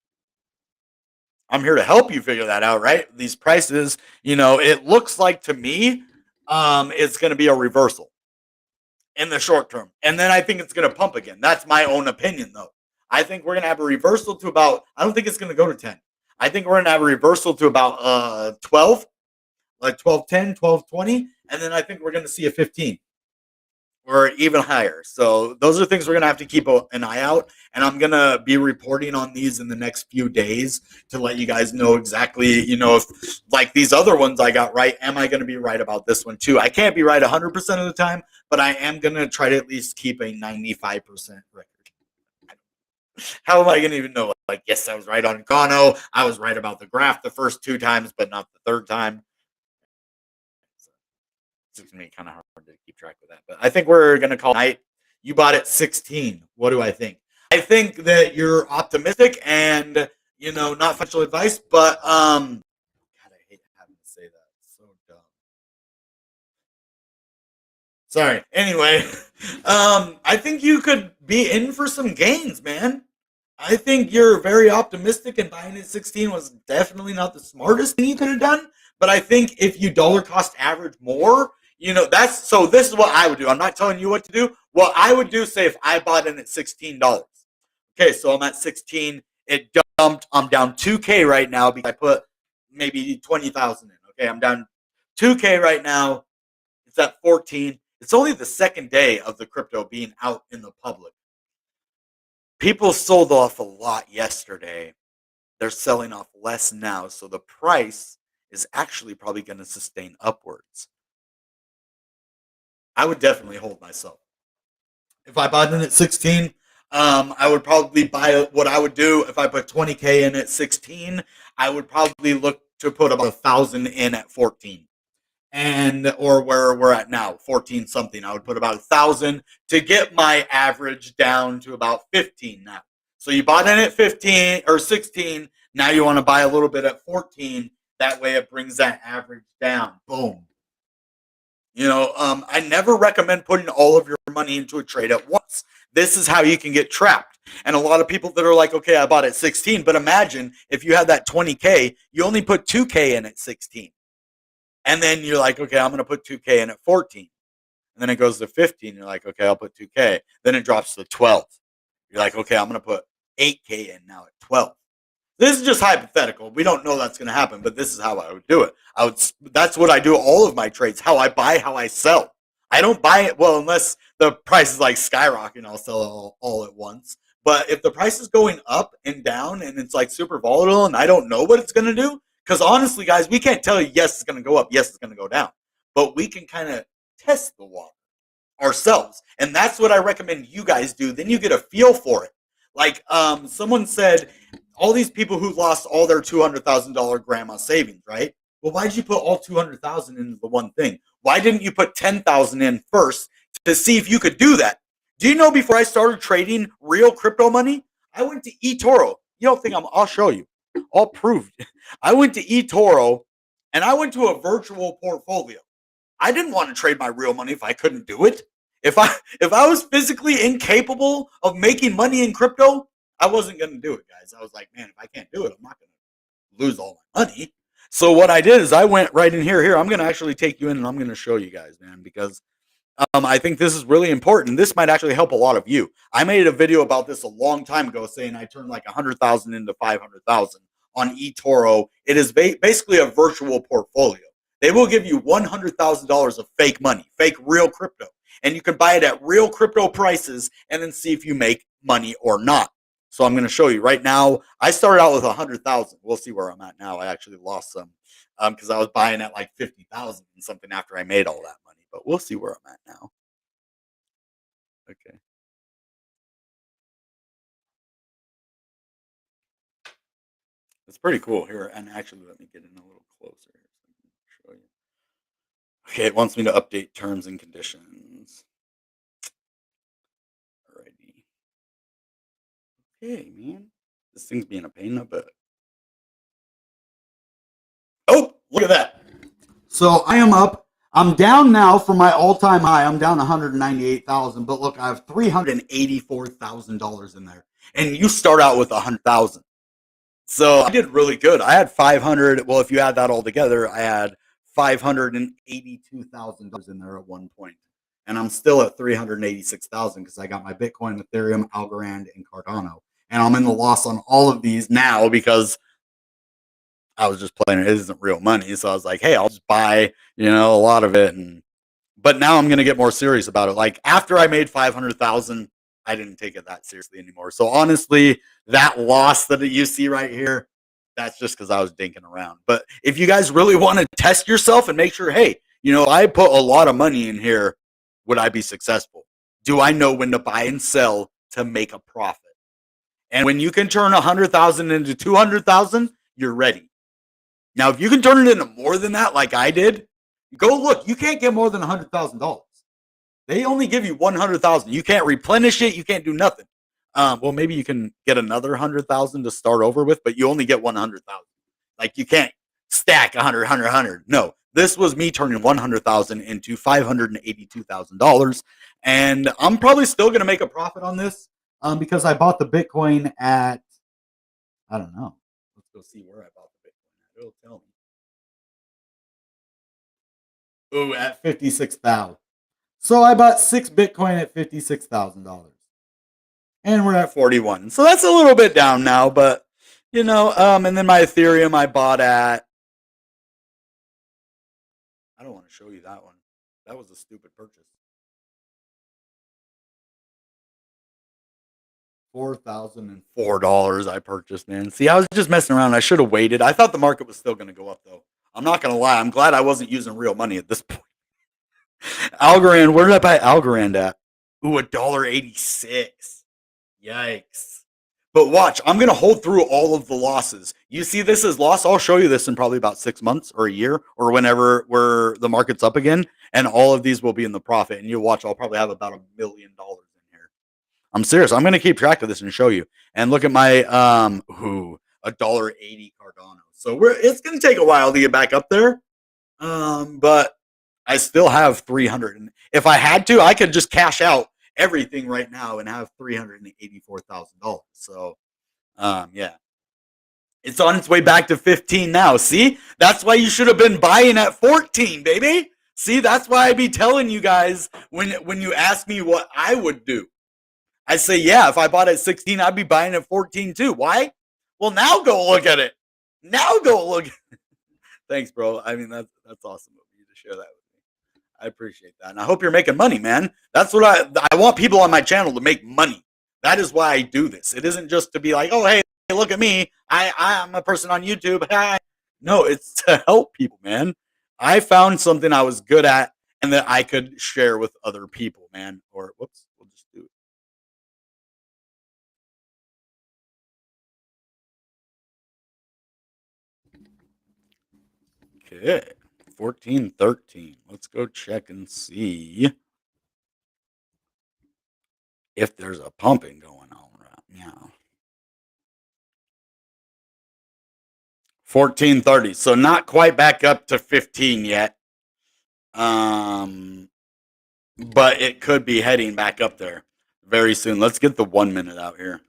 Speaker 1: I'm here to help you figure that out, right? These prices, it looks like to me, it's going to be a reversal in the short term. And then I think it's going to pump again. That's my own opinion, though. I think we're going to have a reversal to about, I don't think it's going to go to 10. I think we're going to have a reversal to about 12, like 12.10, 12.20. And then I think we're going to see a 15 or even higher. So those are things we're going to have to keep an eye out. And I'm going to be reporting on these in the next few days to let you guys know exactly, if like these other ones I got right, am I going to be right about this one too? I can't be right 100% of the time, but I am going to try to at least keep a 95% record. How am I going to even know? Like, yes, I was right on Gano. I was right about the graph the first 2 times, but not the third time. It's going to be kind of hard to keep track of that. But I think we're going to call it night. You bought it 16. What do I think? I think that you're optimistic and, not financial advice, but God, I hate having to say that. It's so dumb. Sorry. Anyway, I think you could be in for some gains, man. I think you're very optimistic, and buying at 16 was definitely not the smartest thing you could have done. But I think if you dollar cost average more, that's so. This is what I would do. I'm not telling you what to do. What I would do, say, if I bought in at $16. Okay, so I'm at 16. It dumped. I'm down 2K right now because I put maybe 20,000 in. Okay, I'm down 2K right now. It's at 14. It's only the second day of the crypto being out in the public. People sold off a lot yesterday. They're selling off less now. So the price is actually probably going to sustain upwards. I would definitely hold myself. If I bought in at 16, I would probably buy what I would do if I put 20K in at 16. I would probably look to put about 1,000 in at 14. And or where we're at now, 14 something. I would put about 1,000 to get my average down to about 15 now. So you bought in at 15 or 16. Now you want to buy a little bit at 14. That way it brings that average down. Boom. I never recommend putting all of your money into a trade at once. This is how you can get trapped. And a lot of people that are like, okay, I bought at 16, but imagine if you had that 20K, you only put 2K in at 16. And then you're like, okay, I'm going to put 2K in at 14. And then it goes to 15. You're like, okay, I'll put 2K. Then it drops to 12. You're like, okay, I'm going to put 8K in now at 12. This is just hypothetical. We don't know that's going to happen, but this is how I would do it. That's what I do all of my trades, how I buy, how I sell. I don't buy it, well, unless the price is like skyrocketing, I'll sell it all at once. But if the price is going up and down and it's like super volatile and I don't know what it's going to do, because honestly, guys, we can't tell you, yes, it's going to go up, yes, it's going to go down. But we can kind of test the water ourselves. And that's what I recommend you guys do. Then you get a feel for it. Like someone said, all these people who lost all their $200,000 grandma savings, right? Well, why did you put all 200,000 into the one thing? Why didn't you put 10,000 in first to see if you could do that? Do you know before I started trading real crypto money, I went to eToro. You don't think I'll show you. I'll prove. I went to eToro and I went to a virtual portfolio. I didn't want to trade my real money if I couldn't do it. If I was physically incapable of making money in crypto, I wasn't going to do it, guys. I was like, man, if I can't do it, I'm not going to lose all my money. So what I did is I went right in here. I'm going to actually take you in and I'm going to show you guys, man, because I think this is really important. This might actually help a lot of you. I made a video about this a long time ago saying I turned like 100,000 into 500,000 on eToro. It is basically a virtual portfolio. They will give you $100,000 of fake money, fake real crypto. And you can buy it at real crypto prices and then see if you make money or not. So I'm going to show you right now. I started out with 100,000. We'll see where I'm at now. I actually lost some because I was buying at like 50,000 and something after I made all that money. But we'll see where I'm at now. Okay. It's pretty cool here. And actually, let me get in a little closer here so I can show you. Okay, it wants me to update terms and conditions. Alrighty. Okay, man. This thing's being a pain in the butt. Oh, look at that. So I am up. I'm down now from my all-time high. I'm down 198,000, but look, I have $384,000 in there. And you start out with 100,000. So I did really good. I had 500. Well, if you add that all together, I had $582,000 in there at one point. And I'm still at 386,000 because I got my Bitcoin, Ethereum, Algorand, and Cardano. And I'm in the loss on all of these now because I was just playing it. It isn't real money. So I was like, hey, I'll just buy, a lot of it. But now I'm going to get more serious about it. Like after I made 500,000, I didn't take it that seriously anymore. So honestly, that loss that you see right here, that's just because I was dinking around. But if you guys really want to test yourself and make sure, hey, I put a lot of money in here, would I be successful? Do I know when to buy and sell to make a profit? And when you can turn 100,000 into 200,000, you're ready. Now, if you can turn it into more than that, like I did, go look. You can't get more than $100,000. They only give you 100,000. You can't replenish it. You can't do nothing. Well, maybe you can get another 100,000 to start over with, but you only get 100,000. Like you can't stack 100, 100, 100. No, this was me turning 100,000 into $582,000, and I'm probably still going to make a profit on this because I bought the Bitcoin at, I don't know. Let's go see where I bought the Bitcoin at. It'll tell me. Ooh, at 56,000. So I bought 6 Bitcoin at $56,000. And we're at 41. So that's a little bit down now, but and then my Ethereum I bought at, I don't want to show you that one. That was a stupid purchase. $4,004 I purchased, man. See, I was just messing around. I should have waited. I thought the market was still going to go up, though. I'm not going to lie. I'm glad I wasn't using real money at this point. Algorand, where did I buy Algorand at? Ooh, $1.86. Yikes. But watch, I'm going to hold through all of the losses. You see this as loss? I'll show you this in probably about 6 months or a year or whenever the market's up again. And all of these will be in the profit. And you'll watch, I'll probably have about $1 million in here. I'm serious. I'm gonna keep track of this and show you. And look at my $1.80 Cardano. So it's gonna take a while to get back up there. But I still have 300. And if I had to, I could just cash out everything right now and have $384,000. So yeah. It's on its way back to 15 now. See? That's why you should have been buying at 14, baby. See, that's why I be telling you guys when you ask me what I would do. I say, yeah, if I bought at 16, I'd be buying at 14 too. Why? Well, now go look at it. Now go look. Thanks, bro. I mean, that's awesome of you to share that with me. I appreciate that. And I hope you're making money, man. That's what I want people on my channel to make money. That is why I do this. It isn't just to be like, oh, hey, look at me. I'm a person on YouTube. Hi. No, it's to help people, man. I found something I was good at and that I could share with other people, man. Or whoops, we'll just do it. Okay. 1413. Let's go check and see if there's a pumping going on right now. 1430. So not quite back up to 15 yet. But it could be heading back up there very soon. Let's get the 1 minute out here.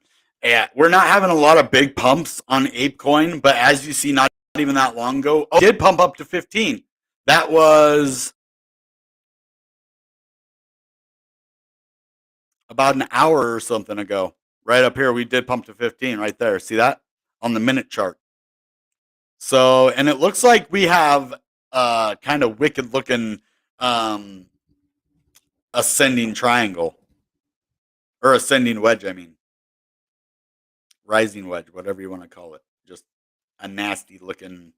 Speaker 1: Yeah, we're not having a lot of big pumps on Apecoin, but as you see, not even that long ago, it did pump up to 15. That was about an hour or something ago. Right up here, we did pump to 15 right there. See that? On the minute chart. So, and it looks like we have kind of wicked looking ascending triangle. Or ascending wedge, I mean. Rising wedge, whatever you want to call it. Just a nasty looking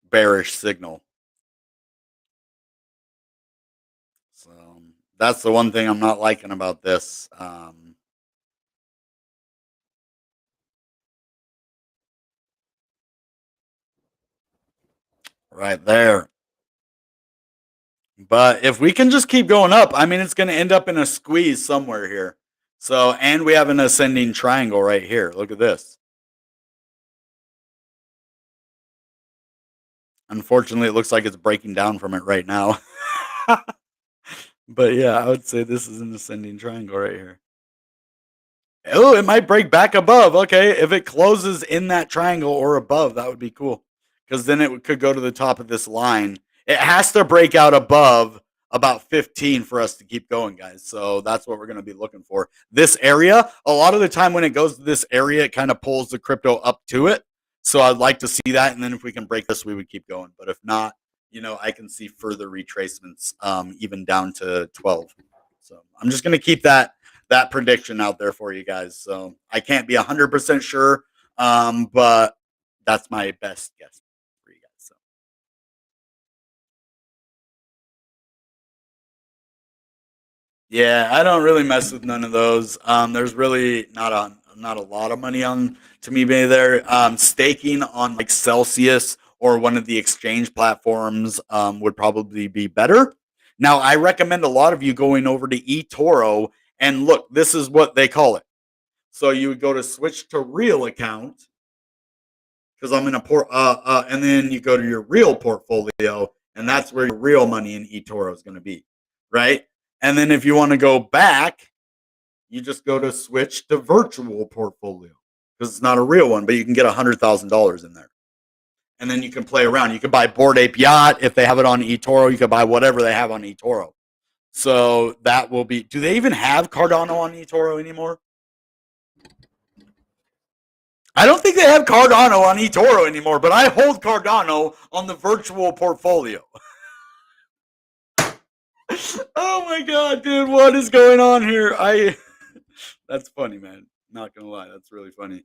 Speaker 1: bearish signal. So that's the one thing I'm not liking about this. Right there. But if we can just keep going up, I mean, it's going to end up in a squeeze somewhere here. So, and we have an ascending triangle right here. Look at this. Unfortunately, it looks like it's breaking down from it right now. But yeah, I would say this is an ascending triangle right here. Oh, it might break back above. Okay, if it closes in that triangle or above, that would be cool. Because then it could go to the top of this line. It has to break out above about 15 for us to keep going, guys. So that's what we're going to be looking for. This area, a lot of the time when it goes to this area, it kind of pulls the crypto up to it. So I'd like to see that. And then if we can break this, we would keep going. But if not, I can see further retracements, even down to 12. So I'm just going to keep that prediction out there for you guys. So I can't be 100% sure, but that's my best guess for you guys. So yeah, I don't really mess with none of those. There's really not a lot of money on to me there. Staking on like Celsius or one of the exchange platforms would probably be better. Now, I recommend a lot of you going over to eToro and look. This is what they call it. So you would go to switch to real account because I'm in a and then you go to your real portfolio, and that's where your real money in eToro is going to be, right? And then if you want to go back, you just go to switch to virtual portfolio because it's not a real one, but you can get $100,000 in there. And then you can play around. You can buy Bored Ape Yacht if they have it on eToro. You can buy whatever they have on eToro. So that will be. Do they even have Cardano on eToro anymore? I don't think they have Cardano on eToro anymore, but I hold Cardano on the virtual portfolio. Oh my god, dude, what is going on here? That's funny, man. Not gonna lie, that's really funny.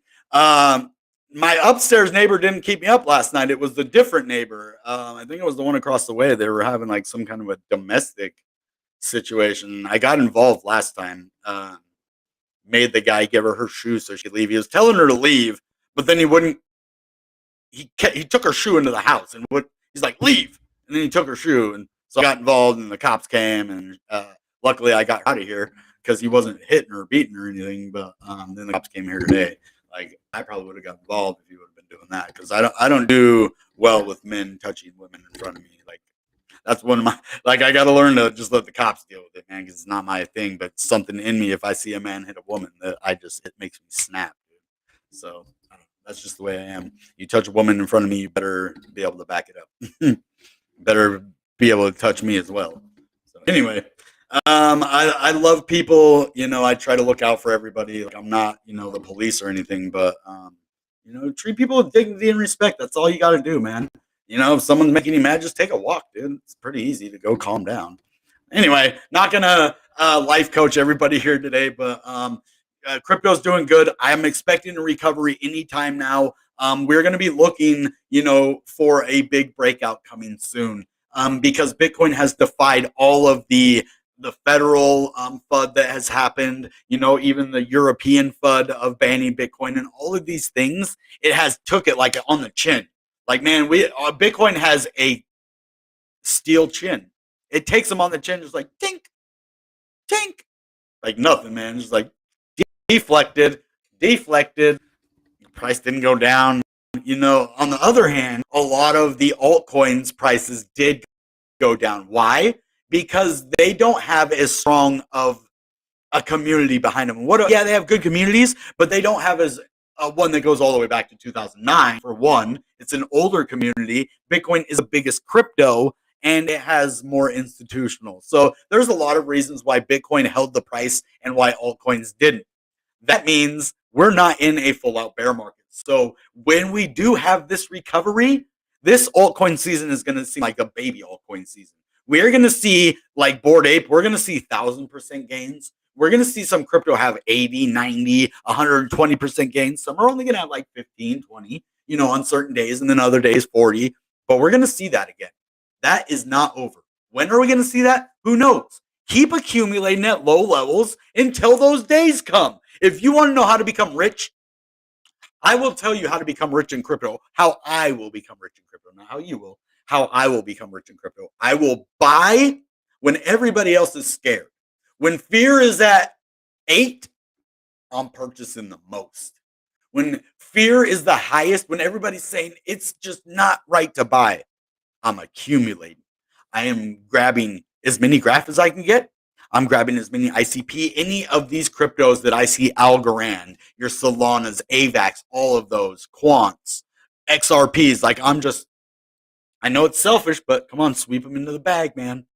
Speaker 1: My upstairs neighbor didn't keep me up last night. It was the different neighbor. I think it was the one across the way. They were having like some kind of a domestic situation. I got involved last time. Made the guy give her shoes so she could leave. He was telling her to leave, but then he wouldn't. He took her shoe into the house and he's like, leave, and then he took her shoe, and so I got involved and the cops came, and luckily I got out of here. because he wasn't hitting or beating or anything. But then the cops came here today. Like I probably would have got involved if he would have been doing that, because I don't do well with men touching women in front of me. Like that's one of my, like I got to learn to just let the cops deal with it, man, because it's not my thing. But something in me, if I see a man hit a woman, that it makes me snap, dude. So that's just the way I am. You touch a woman in front of me, you better be able to back it up. Better be able to touch me as well. So anyway, I love people. I try to look out for everybody. Like I'm not, the police or anything, but treat people with dignity and respect. That's all you got to do, man. If someone's making you mad, just take a walk, dude. It's pretty easy to go calm down. Anyway, not gonna life coach everybody here today, but crypto's doing good. I'm expecting a recovery anytime now. We're going to be looking, for a big breakout coming soon, because Bitcoin has defied all of the federal FUD that has happened. Even the European FUD of banning Bitcoin and all of these things. It has took it like on the chin. Like, man, Bitcoin has a steel chin. It takes them on the chin, just like tink, tink, like nothing, man. Just like deflected. Price didn't go down. On the other hand, a lot of the altcoins prices did go down. Why? Because they don't have as strong of a community behind them. Yeah, they have good communities, but they don't have as one that goes all the way back to 2009. For one, it's an older community. Bitcoin is the biggest crypto, and it has more institutional. So there's a lot of reasons why Bitcoin held the price and why altcoins didn't. That means we're not in a full out bear market. So when we do have this recovery, this altcoin season is going to seem like a baby altcoin season. We're going to see, like Bored Ape, we're going to see 1,000% gains. We're going to see some crypto have 80, 90, 120% gains. Some are only going to have like 15, 20, on certain days, and then other days 40. But we're going to see that again. That is not over. When are we going to see that? Who knows? Keep accumulating at low levels until those days come. If you want to know how to become rich, I will tell you how to become rich in crypto, how I will become rich in crypto, not how you will, how I will become rich in crypto. I will buy when everybody else is scared. When fear is at 8, I'm purchasing the most. When fear is the highest, when everybody's saying it's just not right to buy it, I'm accumulating. I am grabbing as many graph as I can get. I'm grabbing as many ICP, any of these cryptos that I see, Algorand, your Solanas, AVAX, all of those, Quants, XRPs. Like I know it's selfish, but come on, sweep them into the bag, man.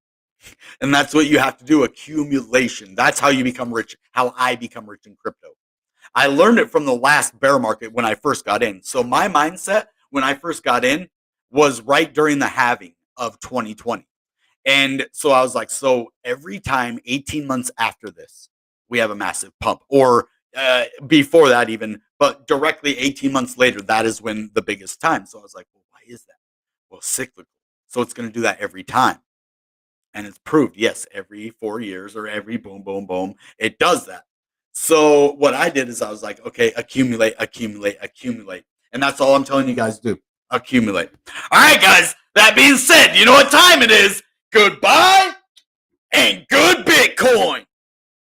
Speaker 1: And that's what you have to do, accumulation. That's how you become rich, how I become rich in crypto. I learned it from the last bear market when I first got in. So my mindset when I first got in was right during the halving of 2020. And so I was like, so every time 18 months after this, we have a massive pump, or before that even, but directly 18 months later, that is when the biggest time. So I was like, well, why is that? Well, cyclical. So it's going to do that every time. And it's proved, yes, every 4 years or every boom, boom, boom, it does that. So what I did is I was like, okay, accumulate. And that's all I'm telling you guys to do. Accumulate. All right, guys, that being said, you know what time it is. Goodbye and good Bitcoin.